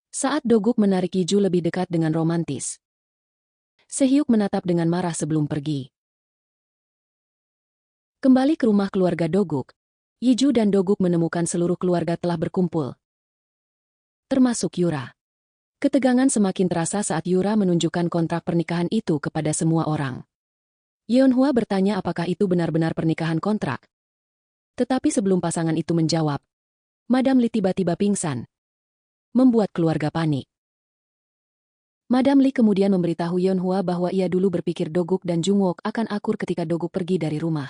Saat Doguk menarik Yiju lebih dekat dengan romantis, Sehyuk menatap dengan marah sebelum pergi. Kembali ke rumah keluarga Doguk, Yiju dan Doguk menemukan seluruh keluarga telah berkumpul, termasuk Yura. Ketegangan semakin terasa saat Yura menunjukkan kontrak pernikahan itu kepada semua orang. Yeonhwa bertanya apakah itu benar-benar pernikahan kontrak. Tetapi sebelum pasangan itu menjawab, Madam Lee tiba-tiba pingsan, membuat keluarga panik. Madam Lee kemudian memberitahu Yeonhwa bahwa ia dulu berpikir Doguk dan Jungwook akan akur ketika Doguk pergi dari rumah.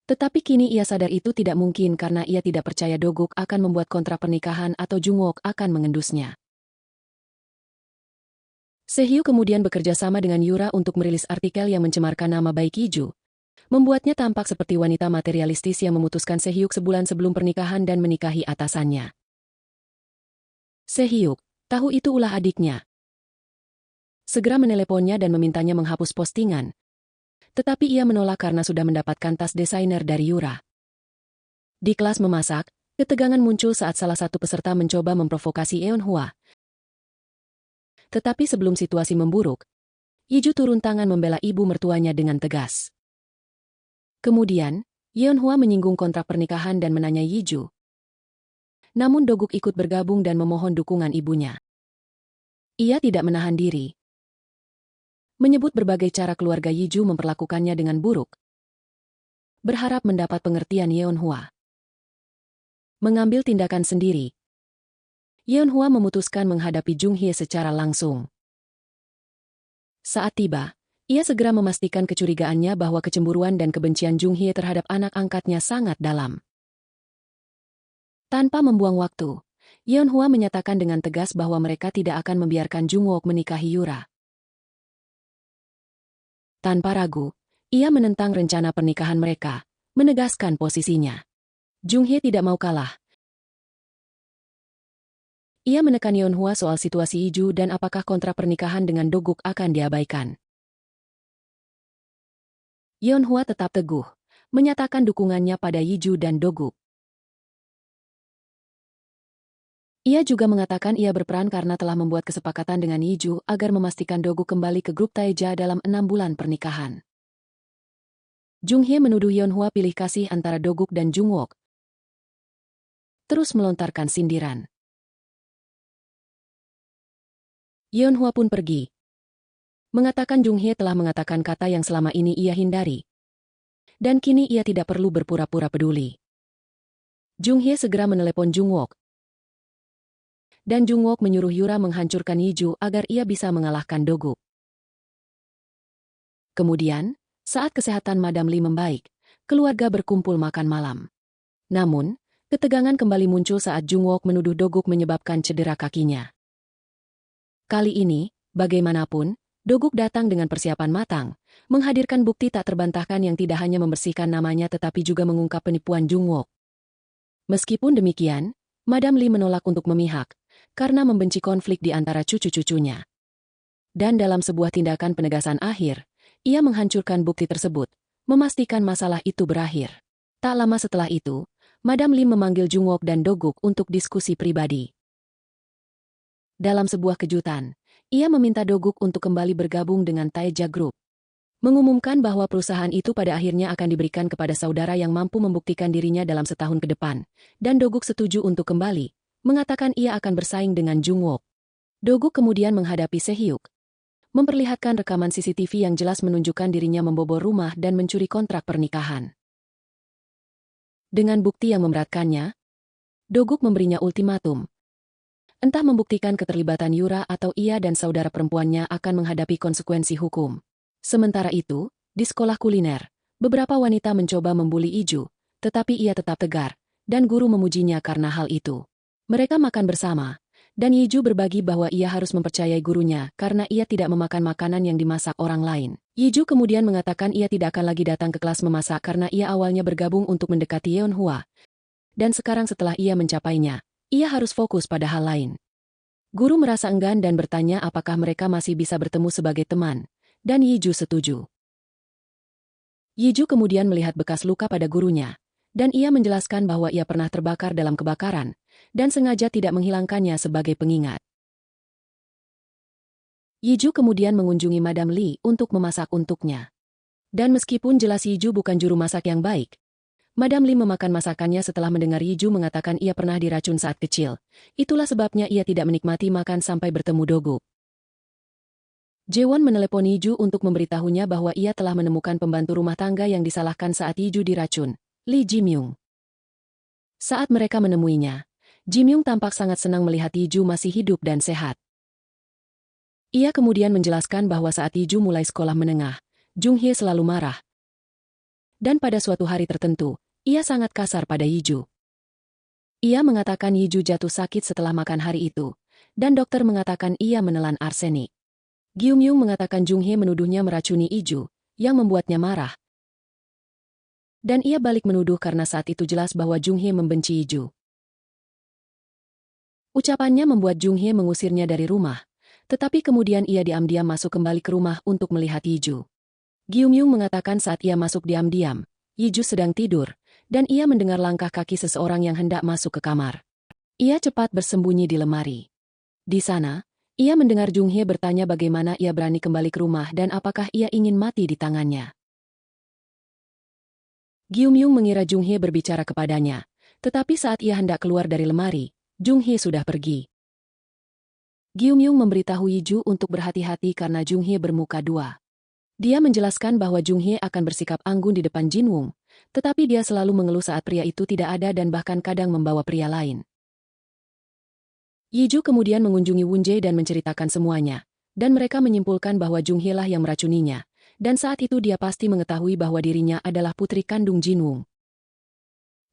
Tetapi kini ia sadar itu tidak mungkin karena ia tidak percaya Doguk akan membuat kontrak pernikahan atau Jungwook akan mengendusnya. Sehyuk kemudian bekerja sama dengan Yura untuk merilis artikel yang mencemarkan nama baik Yiju. Membuatnya tampak seperti wanita materialistis yang memutuskan Sehyuk sebulan sebelum pernikahan dan menikahi atasannya. Sehyuk tahu itu ulah adiknya. Segera meneleponnya dan memintanya menghapus postingan. Tetapi ia menolak karena sudah mendapatkan tas desainer dari Yura. Di kelas memasak, ketegangan muncul saat salah satu peserta mencoba memprovokasi Yeonhwa. Tetapi sebelum situasi memburuk, Yiju turun tangan membela ibu mertuanya dengan tegas. Kemudian, Yeonhwa menyinggung kontrak pernikahan dan menanyai Yiju. Namun Doguk ikut bergabung dan memohon dukungan ibunya. Ia tidak menahan diri. Menyebut berbagai cara keluarga Yiju memperlakukannya dengan buruk. Berharap mendapat pengertian Yeonhwa. Mengambil tindakan sendiri. Yeonhwa memutuskan menghadapi Junghye secara langsung. Saat tiba, ia segera memastikan kecurigaannya bahwa kecemburuan dan kebencian Junghye terhadap anak angkatnya sangat dalam. Tanpa membuang waktu, Yeonhwa menyatakan dengan tegas bahwa mereka tidak akan membiarkan Jungwook menikahi Yura. Tanpa ragu, ia menentang rencana pernikahan mereka, menegaskan posisinya. Junghye tidak mau kalah. Ia menekan Yeonhwa soal situasi Yiju dan apakah kontrak pernikahan dengan Doguk akan diabaikan. Yeonhwa tetap teguh, menyatakan dukungannya pada Yiju dan Doguk. Ia juga mengatakan ia berperan karena telah membuat kesepakatan dengan Yiju agar memastikan Doguk kembali ke grup Taeja dalam 6 bulan pernikahan. Junghye menuduh Yeonhwa pilih kasih antara Doguk dan Jungwook. Terus melontarkan sindiran. Yeonhwa pun pergi. Mengatakan Junghye telah mengatakan kata yang selama ini ia hindari. Dan kini ia tidak perlu berpura-pura peduli. Junghye segera menelepon Jungwook. Dan Jungwook menyuruh Yura menghancurkan Yiju agar ia bisa mengalahkan Doguk. Kemudian, saat kesehatan Madam Lee membaik, keluarga berkumpul makan malam. Namun, ketegangan kembali muncul saat Jungwook menuduh Doguk menyebabkan cedera kakinya. Kali ini, bagaimanapun, Doguk datang dengan persiapan matang, menghadirkan bukti tak terbantahkan yang tidak hanya membersihkan namanya tetapi juga mengungkap penipuan Jungwook. Meskipun demikian, Madam Lee menolak untuk memihak, karena membenci konflik di antara cucu-cucunya. Dan dalam sebuah tindakan penegasan akhir, ia menghancurkan bukti tersebut, memastikan masalah itu berakhir. Tak lama setelah itu, Madam Lim memanggil Jungwook dan Doguk untuk diskusi pribadi. Dalam sebuah kejutan, ia meminta Doguk untuk kembali bergabung dengan Taeja Group. Mengumumkan bahwa perusahaan itu pada akhirnya akan diberikan kepada saudara yang mampu membuktikan dirinya dalam setahun ke depan, dan Doguk setuju untuk kembali, mengatakan ia akan bersaing dengan Jungwook. Doguk kemudian menghadapi Sehyuk, memperlihatkan rekaman CCTV yang jelas menunjukkan dirinya membobol rumah dan mencuri kontrak pernikahan. Dengan bukti yang memberatkannya, Doguk memberinya ultimatum. Entah membuktikan keterlibatan Yura atau ia dan saudara perempuannya akan menghadapi konsekuensi hukum. Sementara itu, di sekolah kuliner, beberapa wanita mencoba membuli Iju, tetapi ia tetap tegar, dan guru memujinya karena hal itu. Mereka makan bersama, dan Yiju berbagi bahwa ia harus mempercayai gurunya karena ia tidak memakan makanan yang dimasak orang lain. Yiju kemudian mengatakan ia tidak akan lagi datang ke kelas memasak karena ia awalnya bergabung untuk mendekati Yeonhwa. Dan sekarang setelah ia mencapainya, ia harus fokus pada hal lain. Guru merasa enggan dan bertanya apakah mereka masih bisa bertemu sebagai teman, dan Yiju setuju. Yiju kemudian melihat bekas luka pada gurunya, dan ia menjelaskan bahwa ia pernah terbakar dalam kebakaran, dan sengaja tidak menghilangkannya sebagai pengingat. Yiju kemudian mengunjungi Madam Lee untuk memasak untuknya. Dan meskipun jelas Yiju bukan juru masak yang baik, Madam Lee memakan masakannya setelah mendengar Yiju mengatakan ia pernah diracun saat kecil. Itulah sebabnya ia tidak menikmati makan sampai bertemu Doguk. Jaewon menelepon Yiju untuk memberitahunya bahwa ia telah menemukan pembantu rumah tangga yang disalahkan saat Yiju diracun, Lee Ji-myung. Saat mereka menemuinya, Ji-myung tampak sangat senang melihat Yiju masih hidup dan sehat. Ia kemudian menjelaskan bahwa saat Yiju mulai sekolah menengah, Jung Hye selalu marah. Dan pada suatu hari tertentu, ia sangat kasar pada Yiju. Ia mengatakan Yiju jatuh sakit setelah makan hari itu, dan dokter mengatakan ia menelan arsenik. Gyumyung mengatakan Jung Hye menuduhnya meracuni Yiju, yang membuatnya marah. Dan ia balik menuduh karena saat itu jelas bahwa Jung Hye membenci Yiju. Ucapannya membuat Jung Hye mengusirnya dari rumah, tetapi kemudian ia diam-diam masuk kembali ke rumah untuk melihat Yiju. Gyumyung mengatakan saat ia masuk diam-diam, Yiju sedang tidur, dan ia mendengar langkah kaki seseorang yang hendak masuk ke kamar. Ia cepat bersembunyi di lemari. Di sana, ia mendengar Jung Hye bertanya bagaimana ia berani kembali ke rumah dan apakah ia ingin mati di tangannya. Gyumyung mengira Jung Hye berbicara kepadanya, tetapi saat ia hendak keluar dari lemari, Jung Hye sudah pergi. Gyumyung memberitahu Yiju untuk berhati-hati karena Jung Hye bermuka dua. Dia menjelaskan bahwa Jung Hye akan bersikap anggun di depan Jin Woong, tetapi dia selalu mengeluh saat pria itu tidak ada dan bahkan kadang membawa pria lain. Yiju kemudian mengunjungi Woon Jae dan menceritakan semuanya, dan mereka menyimpulkan bahwa Jung Hye lah yang meracuninya, dan saat itu dia pasti mengetahui bahwa dirinya adalah putri kandung Jin Woong.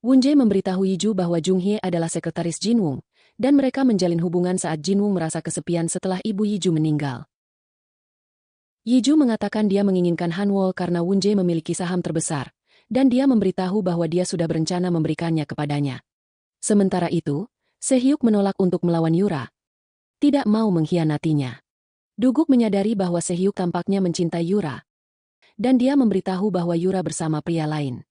Woon Jae memberitahu Yiju bahwa Jung Hye adalah sekretaris Jin Woong, dan mereka menjalin hubungan saat Jin Woong merasa kesepian setelah ibu Yiju meninggal. Yiju mengatakan dia menginginkan Han Wol karena Woon Jae memiliki saham terbesar, dan dia memberitahu bahwa dia sudah berencana memberikannya kepadanya. Sementara itu, Sehyuk menolak untuk melawan Yura. Tidak mau mengkhianatinya. Duguk menyadari bahwa Sehyuk tampaknya mencintai Yura, dan dia memberitahu bahwa Yura bersama pria lain.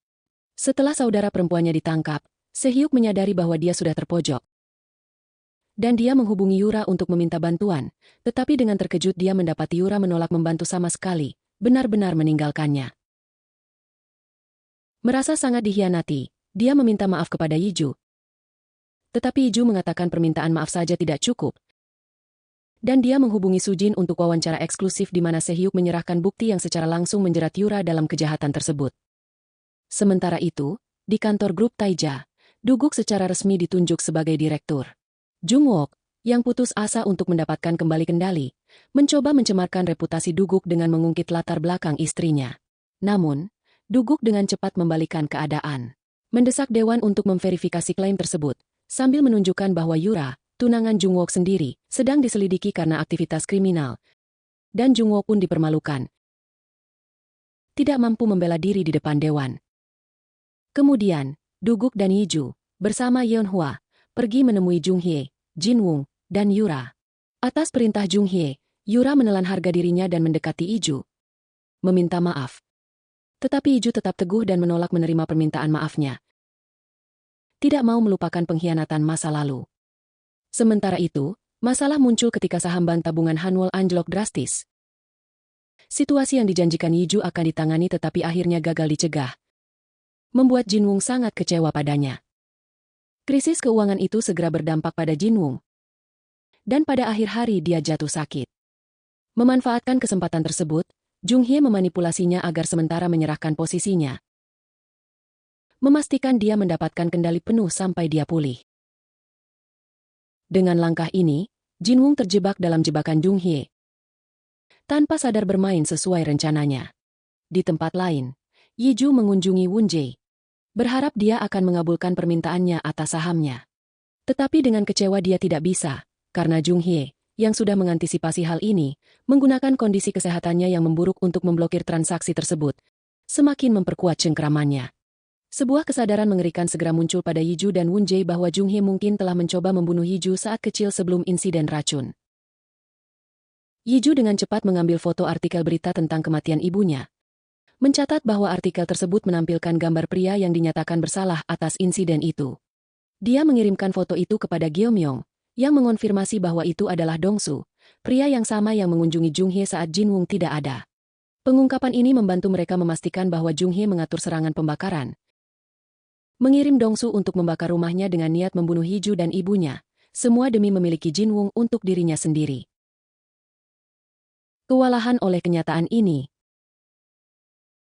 Setelah saudara perempuannya ditangkap, Sehyuk menyadari bahwa dia sudah terpojok. Dan dia menghubungi Yura untuk meminta bantuan, tetapi dengan terkejut dia mendapati Yura menolak membantu sama sekali, benar-benar meninggalkannya. Merasa sangat dikhianati, dia meminta maaf kepada Yiju. Tetapi Yiju mengatakan permintaan maaf saja tidak cukup. Dan dia menghubungi Sujin untuk wawancara eksklusif di mana Sehyuk menyerahkan bukti yang secara langsung menjerat Yura dalam kejahatan tersebut. Sementara itu, di kantor grup Taeja, Duguk secara resmi ditunjuk sebagai direktur. Jungwook, yang putus asa untuk mendapatkan kembali kendali, mencoba mencemarkan reputasi Duguk dengan mengungkit latar belakang istrinya. Namun, Duguk dengan cepat membalikan keadaan. Mendesak Dewan untuk memverifikasi klaim tersebut, sambil menunjukkan bahwa Yura, tunangan Jungwook sendiri, sedang diselidiki karena aktivitas kriminal. Dan Jungwook pun dipermalukan. Tidak mampu membela diri di depan Dewan. Kemudian, Duguk dan Yiju, bersama Yeonhwa, pergi menemui Jung Hye, Jin Woong, dan Yura. Atas perintah Jung Hye, Yura menelan harga dirinya dan mendekati Iju, meminta maaf. Tetapi Iju tetap teguh dan menolak menerima permintaan maafnya. Tidak mau melupakan pengkhianatan masa lalu. Sementara itu, masalah muncul ketika saham bank tabungan Hanwol anjlok drastis. Situasi yang dijanjikan Yiju akan ditangani tetapi akhirnya gagal dicegah, membuat Jin Woong sangat kecewa padanya. Krisis keuangan itu segera berdampak pada Jin Woong, dan pada akhir hari dia jatuh sakit. Memanfaatkan kesempatan tersebut, Jung Hye memanipulasinya agar sementara menyerahkan posisinya, memastikan dia mendapatkan kendali penuh sampai dia pulih. Dengan langkah ini, Jin Woong terjebak dalam jebakan Jung Hye, tanpa sadar bermain sesuai rencananya. Di tempat lain, Yiju mengunjungi Woon Jae, berharap dia akan mengabulkan permintaannya atas sahamnya. Tetapi dengan kecewa dia tidak bisa, karena Jung Hye, yang sudah mengantisipasi hal ini, menggunakan kondisi kesehatannya yang memburuk untuk memblokir transaksi tersebut, semakin memperkuat cengkramannya. Sebuah kesadaran mengerikan segera muncul pada Yiju dan Woon Jae bahwa Jung Hye mungkin telah mencoba membunuh Yiju saat kecil sebelum insiden racun. Yiju dengan cepat mengambil foto artikel berita tentang kematian ibunya, mencatat bahwa artikel tersebut menampilkan gambar pria yang dinyatakan bersalah atas insiden itu. Dia mengirimkan foto itu kepada Gyeomyong, yang mengonfirmasi bahwa itu adalah Dongsu, pria yang sama yang mengunjungi Jung Hye saat Jin Woong tidak ada. Pengungkapan ini membantu mereka memastikan bahwa Jung Hye mengatur serangan pembakaran, mengirim Dongsu untuk membakar rumahnya dengan niat membunuh Yiju dan ibunya, semua demi memiliki Jin Woong untuk dirinya sendiri. Kewalahan oleh kenyataan ini,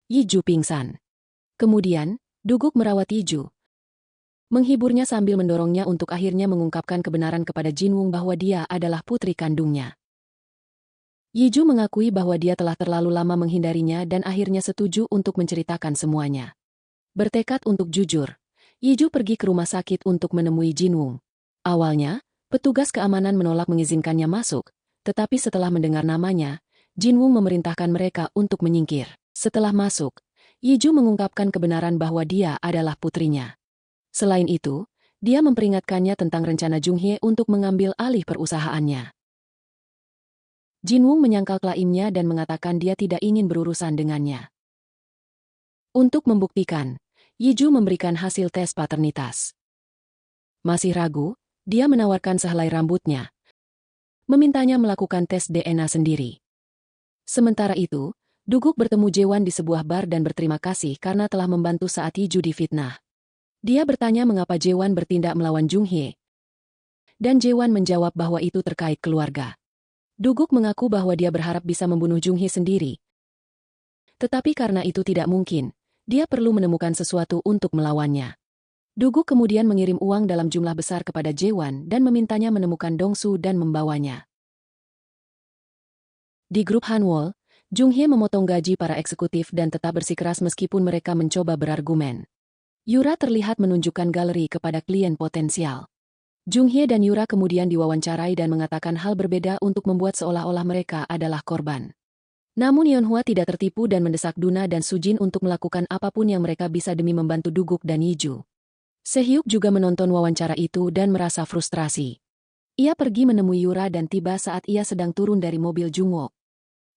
Yiju pingsan. Kemudian, Duguk merawat Yiju, menghiburnya sambil mendorongnya untuk akhirnya mengungkapkan kebenaran kepada Jin Woong bahwa dia adalah putri kandungnya. Yiju mengakui bahwa dia telah terlalu lama menghindarinya dan akhirnya setuju untuk menceritakan semuanya. Bertekad untuk jujur, Yiju pergi ke rumah sakit untuk menemui Jin Woong. Awalnya, petugas keamanan menolak mengizinkannya masuk, tetapi setelah mendengar namanya, Jin Woong memerintahkan mereka untuk menyingkir. Setelah masuk, Yiju mengungkapkan kebenaran bahwa dia adalah putrinya. Selain itu, dia memperingatkannya tentang rencana Jung Hye untuk mengambil alih perusahaannya. Jin Woong menyangkal klaimnya dan mengatakan dia tidak ingin berurusan dengannya. Untuk membuktikan, Yiju memberikan hasil tes paternitas. Masih ragu, dia menawarkan sehelai rambutnya, memintanya melakukan tes DNA sendiri. Sementara itu, Duguk bertemu Jaewon di sebuah bar dan berterima kasih karena telah membantu saat Yiju difitnah. Dia bertanya mengapa Jaewon bertindak melawan Jung Hye, dan Jaewon menjawab bahwa itu terkait keluarga. Duguk mengaku bahwa dia berharap bisa membunuh Jung Hye sendiri. Tetapi karena itu tidak mungkin, dia perlu menemukan sesuatu untuk melawannya. Duguk kemudian mengirim uang dalam jumlah besar kepada Jaewon dan memintanya menemukan Dongsu dan membawanya. Di grup Hanwol, Jung Hye memotong gaji para eksekutif dan tetap bersikeras meskipun mereka mencoba berargumen. Yura terlihat menunjukkan galeri kepada klien potensial. Jung Hye dan Yura kemudian diwawancarai dan mengatakan hal berbeda untuk membuat seolah-olah mereka adalah korban. Namun Yeonhwa tidak tertipu dan mendesak Duna dan Sujin untuk melakukan apapun yang mereka bisa demi membantu Duguk dan Yiju. Sehyuk juga menonton wawancara itu dan merasa frustrasi. Ia pergi menemui Yura dan tiba saat ia sedang turun dari mobil Jungwook.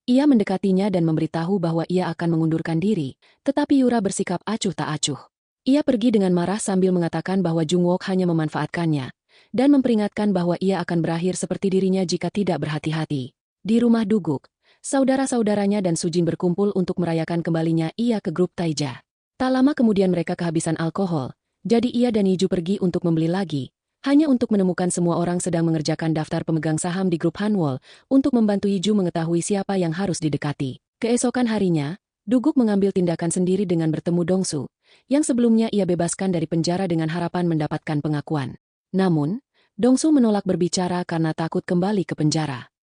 Ia mendekatinya dan memberitahu bahwa ia akan mengundurkan diri, tetapi Yura bersikap acuh tak acuh. Ia pergi dengan marah sambil mengatakan bahwa Jungwook hanya memanfaatkannya, dan memperingatkan bahwa ia akan berakhir seperti dirinya jika tidak berhati-hati. Di rumah Duguk, saudara-saudaranya dan Sujin berkumpul untuk merayakan kembalinya ia ke grup Taija. Tak lama kemudian mereka kehabisan alkohol, jadi ia dan Yiju pergi untuk membeli lagi, hanya untuk menemukan semua orang sedang mengerjakan daftar pemegang saham di grup Hanwol, untuk membantu Yiju mengetahui siapa yang harus didekati. Keesokan harinya, Duguk mengambil tindakan sendiri dengan bertemu Dongsu, yang sebelumnya ia bebaskan dari penjara dengan harapan mendapatkan pengakuan. Namun, Dongsu menolak berbicara karena takut kembali ke penjara.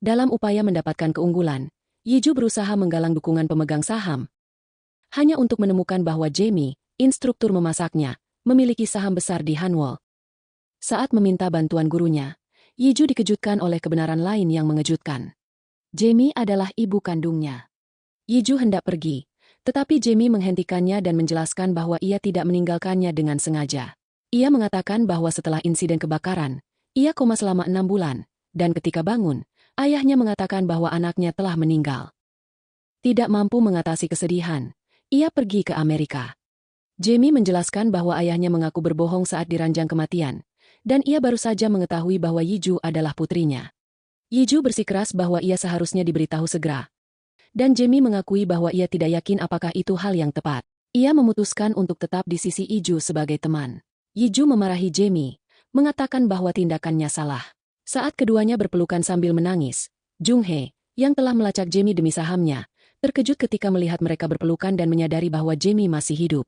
Dalam upaya mendapatkan keunggulan, Yiju berusaha menggalang dukungan pemegang saham, hanya untuk menemukan bahwa Jamie, instruktur memasaknya, memiliki saham besar di Hanwol. Saat meminta bantuan gurunya, Yiju dikejutkan oleh kebenaran lain yang mengejutkan. Jamie adalah ibu kandungnya. Yiju hendak pergi, tetapi Jamie menghentikannya dan menjelaskan bahwa ia tidak meninggalkannya dengan sengaja. Ia mengatakan bahwa setelah insiden kebakaran, ia koma selama 6 bulan, dan ketika bangun, ayahnya mengatakan bahwa anaknya telah meninggal. Tidak mampu mengatasi kesedihan, ia pergi ke Amerika. Jamie menjelaskan bahwa ayahnya mengaku berbohong saat diranjang kematian, dan ia baru saja mengetahui bahwa Yiju adalah putrinya. Yiju bersikeras bahwa ia seharusnya diberitahu segera. Dan Jamie mengakui bahwa ia tidak yakin apakah itu hal yang tepat. Ia memutuskan untuk tetap di sisi Yiju sebagai teman. Yiju memarahi Jamie, mengatakan bahwa tindakannya salah. Saat keduanya berpelukan sambil menangis, Jung Hee, yang telah melacak Jamie demi sahamnya, terkejut ketika melihat mereka berpelukan dan menyadari bahwa Jamie masih hidup.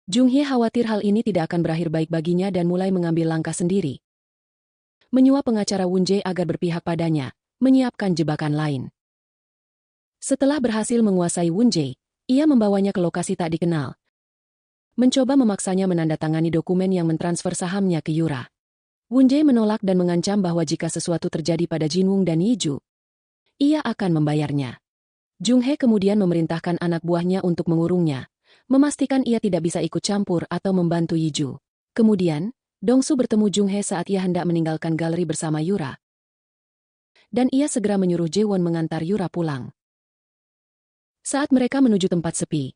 Jung Hee khawatir hal ini tidak akan berakhir baik baginya dan mulai mengambil langkah sendiri. Menyuap pengacara Wun Jae agar berpihak padanya, menyiapkan jebakan lain. Setelah berhasil menguasai Wun Jae, ia membawanya ke lokasi tak dikenal. Mencoba memaksanya menandatangani dokumen yang mentransfer sahamnya ke Yura. Wun Jae menolak dan mengancam bahwa jika sesuatu terjadi pada Jinwoo dan Yiju, ia akan membayarnya. Jung Hee kemudian memerintahkan anak buahnya untuk mengurungnya, memastikan ia tidak bisa ikut campur atau membantu Yiju. Kemudian, Dongsu bertemu Jung Hee saat ia hendak meninggalkan galeri bersama Yura. Dan ia segera menyuruh Jaewon mengantar Yura pulang. Saat mereka menuju tempat sepi,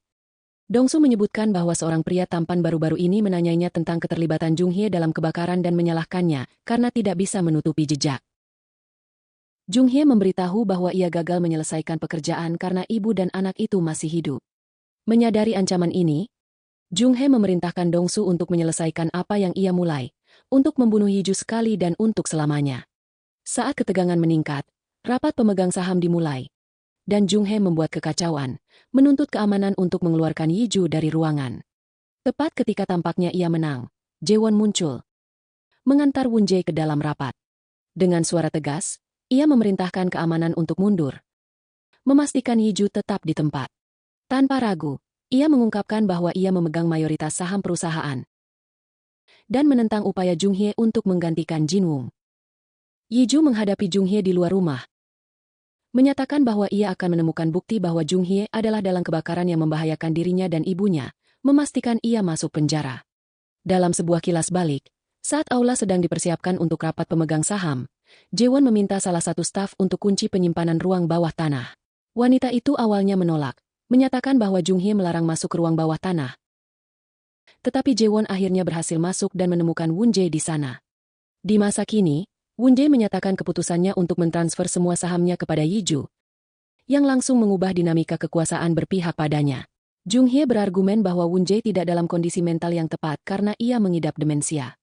Dongsu menyebutkan bahwa seorang pria tampan baru-baru ini menanyainya tentang keterlibatan Jung Hee dalam kebakaran dan menyalahkannya karena tidak bisa menutupi jejak. Jung Hee memberitahu bahwa ia gagal menyelesaikan pekerjaan karena ibu dan anak itu masih hidup. Menyadari ancaman ini, Jung Hee memerintahkan Dongsu untuk menyelesaikan apa yang ia mulai, untuk membunuh Yiju sekali dan untuk selamanya. Saat ketegangan meningkat, rapat pemegang saham dimulai, dan Jung Hee membuat kekacauan, menuntut keamanan untuk mengeluarkan Yiju dari ruangan. Tepat ketika tampaknya ia menang, Jaewon muncul, mengantar Wun Jae ke dalam rapat. Dengan suara tegas, ia memerintahkan keamanan untuk mundur, memastikan Yiju tetap di tempat. Tanpa ragu, ia mengungkapkan bahwa ia memegang mayoritas saham perusahaan dan menentang upaya Jung Hee untuk menggantikan Jinwoo. Yiju menghadapi Jung Hee di luar rumah, menyatakan bahwa ia akan menemukan bukti bahwa Jung Hee adalah dalang kebakaran yang membahayakan dirinya dan ibunya, memastikan ia masuk penjara. Dalam sebuah kilas balik, saat aula sedang dipersiapkan untuk rapat pemegang saham, Jaewon meminta salah satu staf untuk kunci penyimpanan ruang bawah tanah. Wanita itu awalnya menolak, menyatakan bahwa Jung Hee melarang masuk ke ruang bawah tanah. Tetapi Jaewon akhirnya berhasil masuk dan menemukan Wun Jae di sana. Di masa kini, Wun Jae menyatakan keputusannya untuk mentransfer semua sahamnya kepada Yiju, yang langsung mengubah dinamika kekuasaan berpihak padanya. Jung Hee berargumen bahwa Wun Jae tidak dalam kondisi mental yang tepat karena ia mengidap demensia.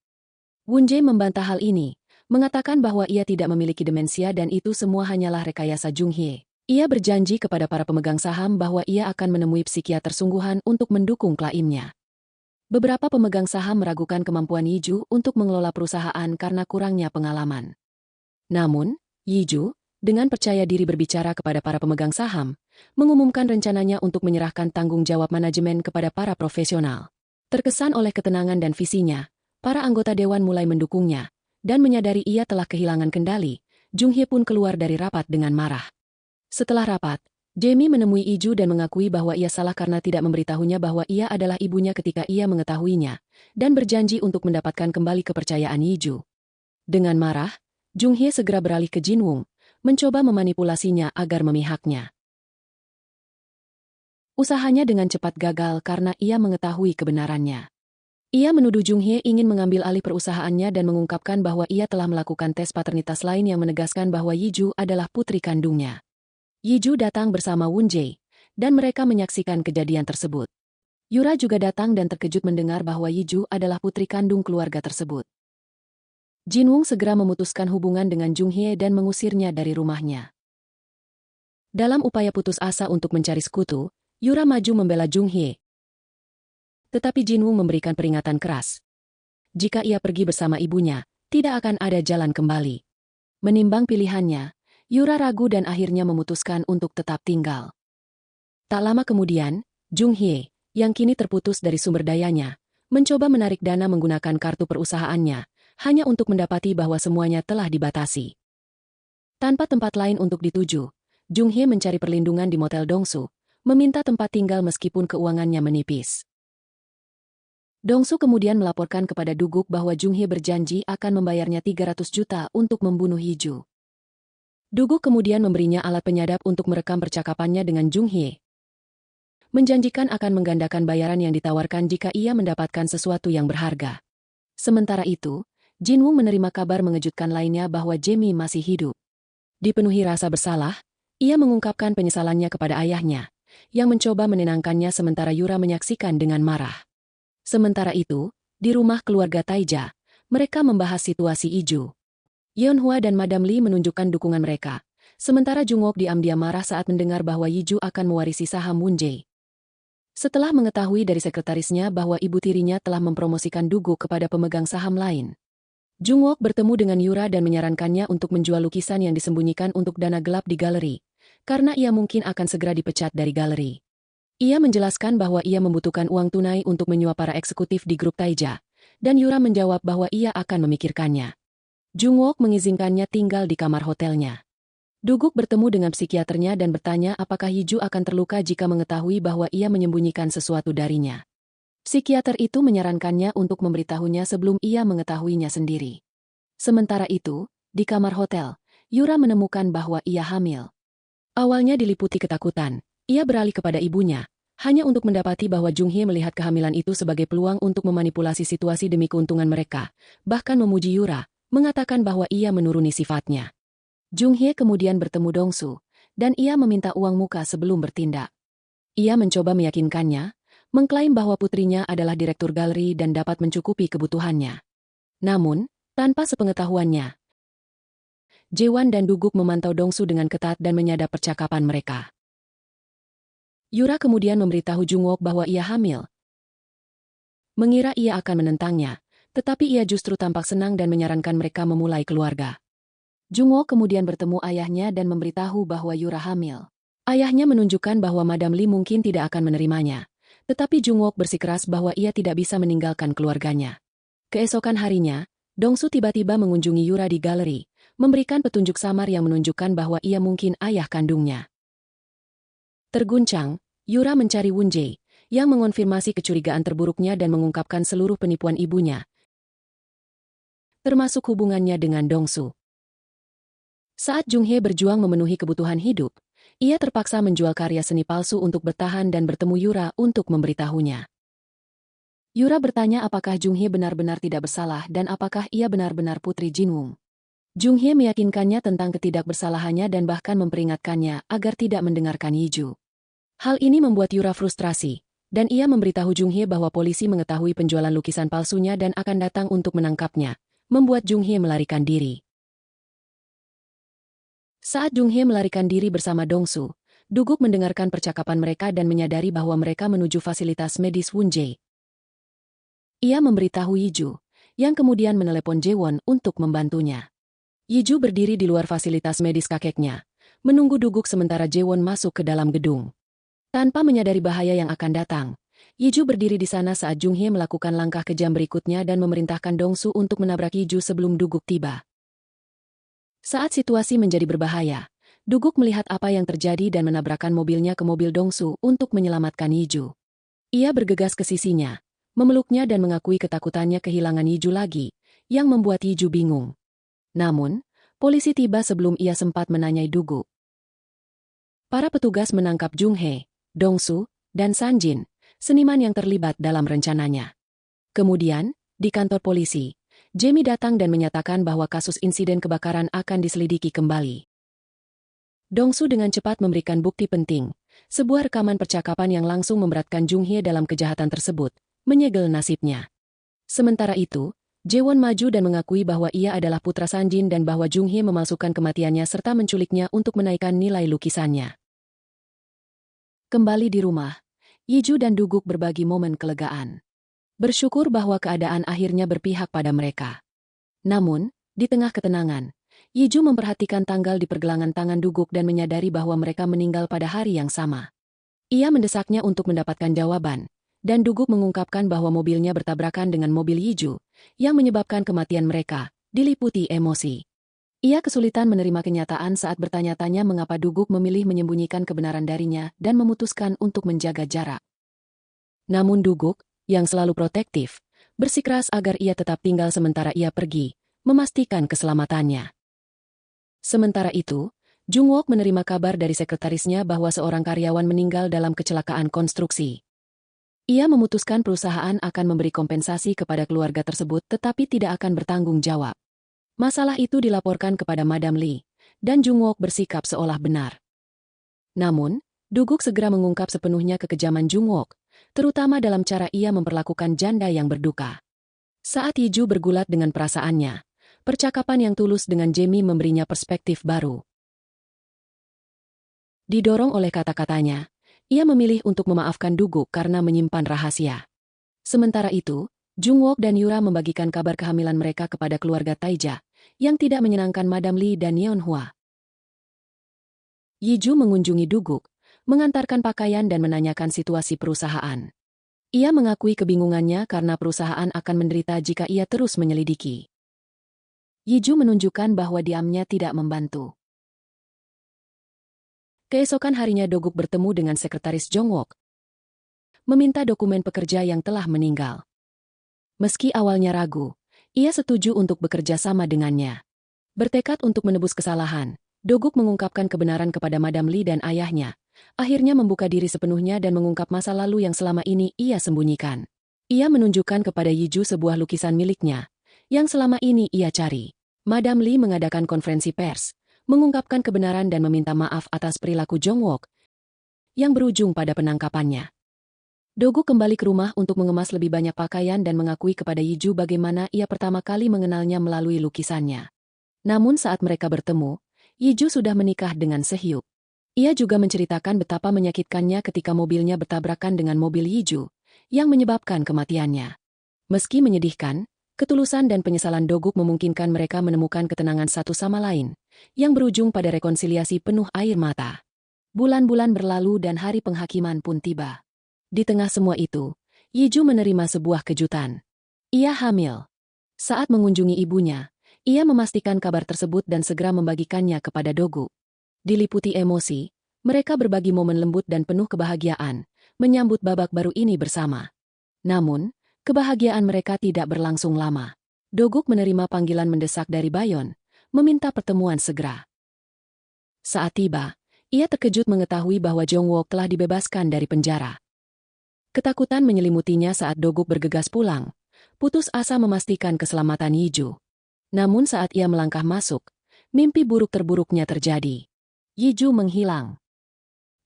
Wun Jae membantah hal ini, mengatakan bahwa ia tidak memiliki demensia dan itu semua hanyalah rekayasa Jung Hee. Ia berjanji kepada para pemegang saham bahwa ia akan menemui psikiater sungguhan untuk mendukung klaimnya. Beberapa pemegang saham meragukan kemampuan Yiju untuk mengelola perusahaan karena kurangnya pengalaman. Namun, Yiju, dengan percaya diri berbicara kepada para pemegang saham, mengumumkan rencananya untuk menyerahkan tanggung jawab manajemen kepada para profesional. Terkesan oleh ketenangan dan visinya, para anggota dewan mulai mendukungnya, dan menyadari ia telah kehilangan kendali, Jung Hee pun keluar dari rapat dengan marah. Setelah rapat, Jamie menemui Yiju dan mengakui bahwa ia salah karena tidak memberitahunya bahwa ia adalah ibunya ketika ia mengetahuinya, dan berjanji untuk mendapatkan kembali kepercayaan Yiju. Dengan marah, Jung Hee segera beralih ke Jinwoo, mencoba memanipulasinya agar memihaknya. Usahanya dengan cepat gagal karena ia mengetahui kebenarannya. Ia menuduh Jung Hee ingin mengambil alih perusahaannya dan mengungkapkan bahwa ia telah melakukan tes paternitas lain yang menegaskan bahwa Yiju adalah putri kandungnya. Yiju datang bersama Wun Jae, dan mereka menyaksikan kejadian tersebut. Yura juga datang dan terkejut mendengar bahwa Yiju adalah putri kandung keluarga tersebut. Jinwoo segera memutuskan hubungan dengan Jung Hee dan mengusirnya dari rumahnya. Dalam upaya putus asa untuk mencari sekutu, Yura maju membela Jung Hee. Tetapi Jinwoo memberikan peringatan keras. Jika ia pergi bersama ibunya, tidak akan ada jalan kembali. Menimbang pilihannya, Yura ragu dan akhirnya memutuskan untuk tetap tinggal. Tak lama kemudian, Jung Hee, yang kini terputus dari sumber dayanya, mencoba menarik dana menggunakan kartu perusahaannya, hanya untuk mendapati bahwa semuanya telah dibatasi. Tanpa tempat lain untuk dituju, Jung Hee mencari perlindungan di motel Dongsu, meminta tempat tinggal meskipun keuangannya menipis. Dongsu kemudian melaporkan kepada Duguk bahwa Junghye berjanji akan membayarnya 300 juta untuk membunuh Yiju. Duguk kemudian memberinya alat penyadap untuk merekam percakapannya dengan Junghye, menjanjikan akan menggandakan bayaran yang ditawarkan jika ia mendapatkan sesuatu yang berharga. Sementara itu, Jinwoo menerima kabar mengejutkan lainnya bahwa Jamie masih hidup. Dipenuhi rasa bersalah, ia mengungkapkan penyesalannya kepada ayahnya, yang mencoba menenangkannya sementara Yura menyaksikan dengan marah. Sementara itu, di rumah keluarga Taija, mereka membahas situasi Iju. Yeonhwa dan Madam Lee menunjukkan dukungan mereka, sementara Jungwook diam-diam marah saat mendengar bahwa Yiju akan mewarisi saham Moonjae. Setelah mengetahui dari sekretarisnya bahwa ibu tirinya telah mempromosikan Duguk kepada pemegang saham lain, Jungwook bertemu dengan Yura dan menyarankannya untuk menjual lukisan yang disembunyikan untuk dana gelap di galeri, karena ia mungkin akan segera dipecat dari galeri. Ia menjelaskan bahwa ia membutuhkan uang tunai untuk menyuap para eksekutif di grup Taija, dan Yura menjawab bahwa ia akan memikirkannya. Jungwook mengizinkannya tinggal di kamar hotelnya. Duguk bertemu dengan psikiaternya dan bertanya apakah Yiju akan terluka jika mengetahui bahwa ia menyembunyikan sesuatu darinya. Psikiater itu menyarankannya untuk memberitahunya sebelum ia mengetahuinya sendiri. Sementara itu, di kamar hotel, Yura menemukan bahwa ia hamil. Awalnya diliputi ketakutan, ia beralih kepada ibunya, hanya untuk mendapati bahwa Junghye melihat kehamilan itu sebagai peluang untuk memanipulasi situasi demi keuntungan mereka, bahkan memuji Yura, mengatakan bahwa ia menuruni sifatnya. Junghye kemudian bertemu Dongsu, dan ia meminta uang muka sebelum bertindak. Ia mencoba meyakinkannya, mengklaim bahwa putrinya adalah direktur galeri dan dapat mencukupi kebutuhannya. Namun, tanpa sepengetahuannya, Jaewon dan Duguk memantau Dongsu dengan ketat dan menyadap percakapan mereka. Yura kemudian memberitahu Jungwook bahwa ia hamil. Mengira ia akan menentangnya, tetapi ia justru tampak senang dan menyarankan mereka memulai keluarga. Jungwook kemudian bertemu ayahnya dan memberitahu bahwa Yura hamil. Ayahnya menunjukkan bahwa Madam Lee mungkin tidak akan menerimanya, tetapi Jungwook bersikeras bahwa ia tidak bisa meninggalkan keluarganya. Keesokan harinya, Dongsu tiba-tiba mengunjungi Yura di galeri, memberikan petunjuk samar yang menunjukkan bahwa ia mungkin ayah kandungnya. Terguncang, Yura mencari Moonjae, yang mengonfirmasi kecurigaan terburuknya dan mengungkapkan seluruh penipuan ibunya, termasuk hubungannya dengan Dongsu. Saat Junghye berjuang memenuhi kebutuhan hidup, ia terpaksa menjual karya seni palsu untuk bertahan dan bertemu Yura untuk memberitahunya. Yura bertanya apakah Junghye benar-benar tidak bersalah dan apakah ia benar-benar putri Jinwoo. Junghye meyakinkannya tentang ketidakbersalahannya dan bahkan memperingatkannya agar tidak mendengarkan Yiju. Hal ini membuat Yura frustrasi, dan ia memberitahu Junghye bahwa polisi mengetahui penjualan lukisan palsunya dan akan datang untuk menangkapnya, membuat Junghye melarikan diri. Saat Junghye melarikan diri bersama Dongsu, Duguk mendengarkan percakapan mereka dan menyadari bahwa mereka menuju fasilitas medis Moonjae. Ia memberitahu Yiju, yang kemudian menelepon Jaewon untuk membantunya. Yiju berdiri di luar fasilitas medis kakeknya, menunggu Duguk sementara Jaewon masuk ke dalam gedung. Tanpa menyadari bahaya yang akan datang, Yiju berdiri di sana saat Junghye melakukan langkah kejam berikutnya dan memerintahkan Dongsu untuk menabrak Yiju sebelum Duguk tiba. Saat situasi menjadi berbahaya, Duguk melihat apa yang terjadi dan menabrakkan mobilnya ke mobil Dongsu untuk menyelamatkan Yiju. Ia bergegas ke sisinya, memeluknya dan mengakui ketakutannya kehilangan Yiju lagi, yang membuat Yiju bingung. Namun, polisi tiba sebelum ia sempat menanyai Duguk. Para petugas menangkap Junghye, Dongsu, dan Sanjin, seniman yang terlibat dalam rencananya. Kemudian, di kantor polisi, Jamie datang dan menyatakan bahwa kasus insiden kebakaran akan diselidiki kembali. Dongsu dengan cepat memberikan bukti penting, sebuah rekaman percakapan yang langsung memberatkan Junghye dalam kejahatan tersebut, menyegel nasibnya. Sementara itu, Jaewon maju dan mengakui bahwa ia adalah putra Sanjin dan bahwa Junghye memalsukan kematiannya serta menculiknya untuk menaikkan nilai lukisannya. Kembali di rumah, Yiju dan Duguk berbagi momen kelegaan. Bersyukur bahwa keadaan akhirnya berpihak pada mereka. Namun, di tengah ketenangan, Yiju memperhatikan tanggal di pergelangan tangan Duguk dan menyadari bahwa mereka meninggal pada hari yang sama. Ia mendesaknya untuk mendapatkan jawaban, dan Duguk mengungkapkan bahwa mobilnya bertabrakan dengan mobil Yiju, yang menyebabkan kematian mereka, diliputi emosi. Ia kesulitan menerima kenyataan saat bertanya-tanya mengapa Duguk memilih menyembunyikan kebenaran darinya dan memutuskan untuk menjaga jarak. Namun Duguk, yang selalu protektif, bersikeras agar ia tetap tinggal sementara ia pergi, memastikan keselamatannya. Sementara itu, Jung Wook menerima kabar dari sekretarisnya bahwa seorang karyawan meninggal dalam kecelakaan konstruksi. Ia memutuskan perusahaan akan memberi kompensasi kepada keluarga tersebut tetapi tidak akan bertanggung jawab. Masalah itu dilaporkan kepada Madam Lee, dan Jung Wook bersikap seolah benar. Namun, Duguk segera mengungkap sepenuhnya kekejaman Jung Wook, terutama dalam cara ia memperlakukan janda yang berduka. Saat Yiju bergulat dengan perasaannya, percakapan yang tulus dengan Jamie memberinya perspektif baru. Didorong oleh kata-katanya, ia memilih untuk memaafkan Duguk karena menyimpan rahasia. Sementara itu, Jung Wook dan Yura membagikan kabar kehamilan mereka kepada keluarga Taija, yang tidak menyenangkan Madam Lee dan Yeon Hwa. Yiju mengunjungi Duguk, mengantarkan pakaian dan menanyakan situasi perusahaan. Ia mengakui kebingungannya karena perusahaan akan menderita jika ia terus menyelidiki. Yiju menunjukkan bahwa diamnya tidak membantu. Keesokan harinya Doguk bertemu dengan sekretaris Jung Wook, meminta dokumen pekerja yang telah meninggal. Meski awalnya ragu, ia setuju untuk bekerja sama dengannya. Bertekad untuk menebus kesalahan, Doguk mengungkapkan kebenaran kepada Madam Lee dan ayahnya, akhirnya membuka diri sepenuhnya dan mengungkap masa lalu yang selama ini ia sembunyikan. Ia menunjukkan kepada Yiju sebuah lukisan miliknya, yang selama ini ia cari. Madam Lee mengadakan konferensi pers, mengungkapkan kebenaran dan meminta maaf atas perilaku Jung Wook, yang berujung pada penangkapannya. Doguk kembali ke rumah untuk mengemas lebih banyak pakaian dan mengakui kepada Yiju bagaimana ia pertama kali mengenalnya melalui lukisannya. Namun saat mereka bertemu, Yiju sudah menikah dengan Sehyuk. Ia juga menceritakan betapa menyakitkannya ketika mobilnya bertabrakan dengan mobil Yiju, yang menyebabkan kematiannya. Meski menyedihkan, ketulusan dan penyesalan Doguk memungkinkan mereka menemukan ketenangan satu sama lain, yang berujung pada rekonsiliasi penuh air mata. Bulan-bulan berlalu dan hari penghakiman pun tiba. Di tengah semua itu, Yiju menerima sebuah kejutan. Ia hamil. Saat mengunjungi ibunya, ia memastikan kabar tersebut dan segera membagikannya kepada Doguk. Diliputi emosi, mereka berbagi momen lembut dan penuh kebahagiaan, menyambut babak baru ini bersama. Namun, kebahagiaan mereka tidak berlangsung lama. Doguk menerima panggilan mendesak dari Bayon, meminta pertemuan segera. Saat tiba, ia terkejut mengetahui bahwa Jung Wook telah dibebaskan dari penjara. Ketakutan menyelimutinya saat Doguk bergegas pulang, putus asa memastikan keselamatan Yiju. Namun saat ia melangkah masuk, mimpi buruk terburuknya terjadi. Yiju menghilang.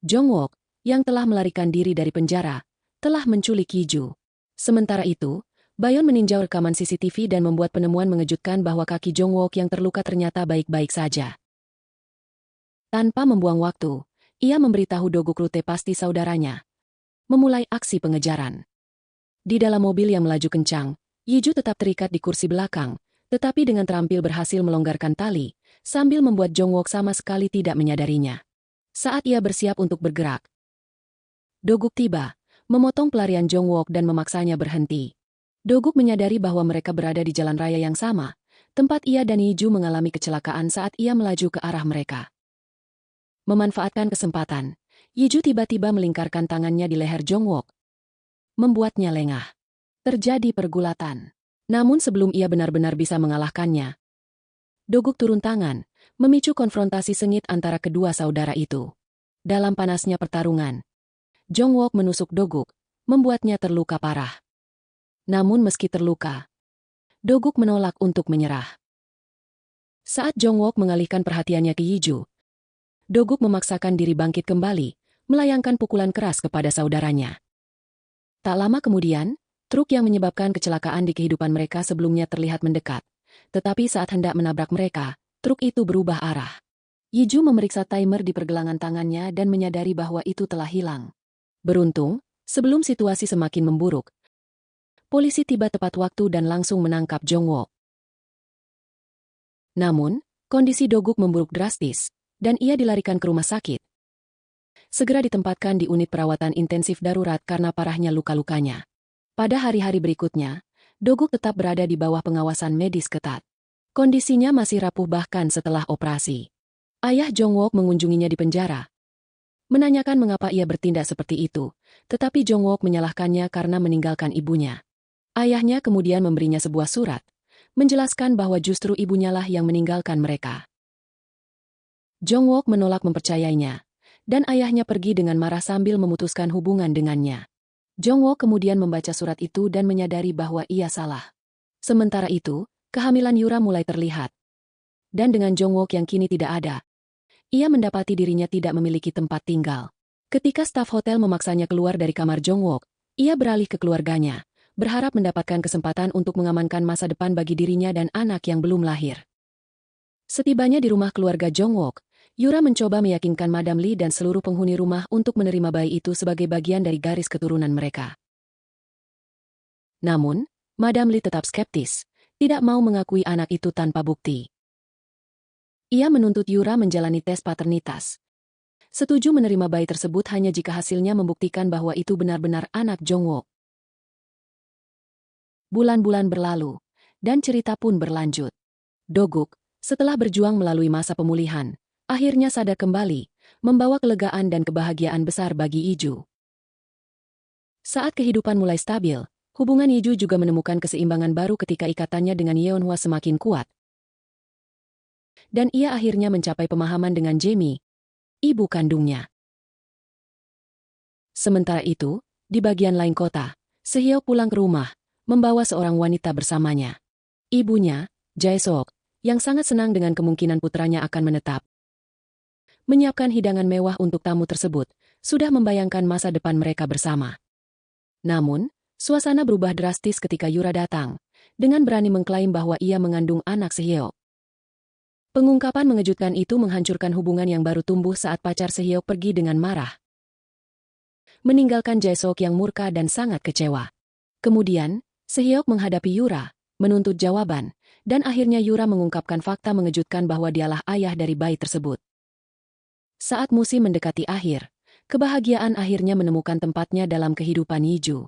Jung Wook, yang telah melarikan diri dari penjara, telah menculik Yiju. Sementara itu, Bayon meninjau rekaman CCTV dan membuat penemuan mengejutkan bahwa kaki Jung Wook yang terluka ternyata baik-baik saja. Tanpa membuang waktu, ia memberitahu Doguk Rute pasti saudaranya, memulai aksi pengejaran. Di dalam mobil yang melaju kencang, Yiju tetap terikat di kursi belakang, tetapi dengan terampil berhasil melonggarkan tali, sambil membuat Jung Wook sama sekali tidak menyadarinya. Saat ia bersiap untuk bergerak, Doguk tiba, memotong pelarian Jung Wook dan memaksanya berhenti. Doguk menyadari bahwa mereka berada di jalan raya yang sama, tempat ia dan Yiju mengalami kecelakaan saat ia melaju ke arah mereka. Memanfaatkan kesempatan, Yiju tiba-tiba melingkarkan tangannya di leher Jung Wook, membuatnya lengah. Terjadi pergulatan. Namun sebelum ia benar-benar bisa mengalahkannya, Doguk turun tangan, memicu konfrontasi sengit antara kedua saudara itu. Dalam panasnya pertarungan, Jung Wook menusuk Doguk, membuatnya terluka parah. Namun meski terluka, Doguk menolak untuk menyerah. Saat Jung Wook mengalihkan perhatiannya ke Yiju, Doguk memaksakan diri bangkit kembali, melayangkan pukulan keras kepada saudaranya. Tak lama kemudian, truk yang menyebabkan kecelakaan di kehidupan mereka sebelumnya terlihat mendekat. Tetapi saat hendak menabrak mereka, truk itu berubah arah. Yiju memeriksa timer di pergelangan tangannya dan menyadari bahwa itu telah hilang. Beruntung, sebelum situasi semakin memburuk, polisi tiba tepat waktu dan langsung menangkap Jung Wook. Namun, kondisi Doguk memburuk drastis, dan ia dilarikan ke rumah sakit. Segera ditempatkan di unit perawatan intensif darurat karena parahnya luka-lukanya. Pada hari-hari berikutnya, Doguk tetap berada di bawah pengawasan medis ketat. Kondisinya masih rapuh bahkan setelah operasi. Ayah Jung Wook mengunjunginya di penjara, menanyakan mengapa ia bertindak seperti itu, tetapi Jongwook menyalahkannya karena meninggalkan ibunya. Ayahnya kemudian memberinya sebuah surat, menjelaskan bahwa justru ibunya lah yang meninggalkan mereka. Jongwook menolak mempercayainya, dan ayahnya pergi dengan marah sambil memutuskan hubungan dengannya. Jongwook kemudian membaca surat itu dan menyadari bahwa ia salah. Sementara itu, kehamilan Yura mulai terlihat. Dan dengan Jongwook yang kini tidak ada, ia mendapati dirinya tidak memiliki tempat tinggal. Ketika staf hotel memaksanya keluar dari kamar Jongwook, ia beralih ke keluarganya, berharap mendapatkan kesempatan untuk mengamankan masa depan bagi dirinya dan anak yang belum lahir. Setibanya di rumah keluarga Jongwook, Yura mencoba meyakinkan Madam Lee dan seluruh penghuni rumah untuk menerima bayi itu sebagai bagian dari garis keturunan mereka. Namun, Madam Lee tetap skeptis, tidak mau mengakui anak itu tanpa bukti. Ia menuntut Yura menjalani tes paternitas. Setuju menerima bayi tersebut hanya jika hasilnya membuktikan bahwa itu benar-benar anak Jongwook. Bulan-bulan berlalu, dan cerita pun berlanjut. Doguk, setelah berjuang melalui masa pemulihan, akhirnya sadar kembali, membawa kelegaan dan kebahagiaan besar bagi Iju. Saat kehidupan mulai stabil, hubungan Iju juga menemukan keseimbangan baru ketika ikatannya dengan Yeonhwa semakin kuat. Dan ia akhirnya mencapai pemahaman dengan Jamie, ibu kandungnya. Sementara itu, di bagian lain kota, Sehyo pulang ke rumah, membawa seorang wanita bersamanya. Ibunya, Jae-sok, yang sangat senang dengan kemungkinan putranya akan menetap. Menyiapkan hidangan mewah untuk tamu tersebut, sudah membayangkan masa depan mereka bersama. Namun, suasana berubah drastis ketika Yura datang, dengan berani mengklaim bahwa ia mengandung anak Sehyo. Pengungkapan mengejutkan itu menghancurkan hubungan yang baru tumbuh saat pacar Sehyo pergi dengan marah, meninggalkan Jae-sok yang murka dan sangat kecewa. Kemudian, Sehyo menghadapi Yura, menuntut jawaban, dan akhirnya Yura mengungkapkan fakta mengejutkan bahwa dialah ayah dari bayi tersebut. Saat musim mendekati akhir, kebahagiaan akhirnya menemukan tempatnya dalam kehidupan Iju.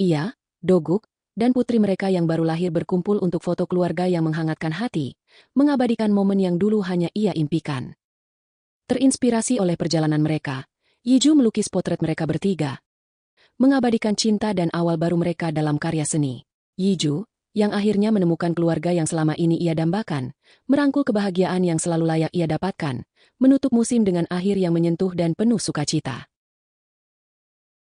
Ia, Doguk, dan putri mereka yang baru lahir berkumpul untuk foto keluarga yang menghangatkan hati, mengabadikan momen yang dulu hanya ia impikan. Terinspirasi oleh perjalanan mereka, Iju melukis potret mereka bertiga, mengabadikan cinta dan awal baru mereka dalam karya seni. Iju, yang akhirnya menemukan keluarga yang selama ini ia dambakan, merangkul kebahagiaan yang selalu layak ia dapatkan, menutup musim dengan akhir yang menyentuh dan penuh sukacita.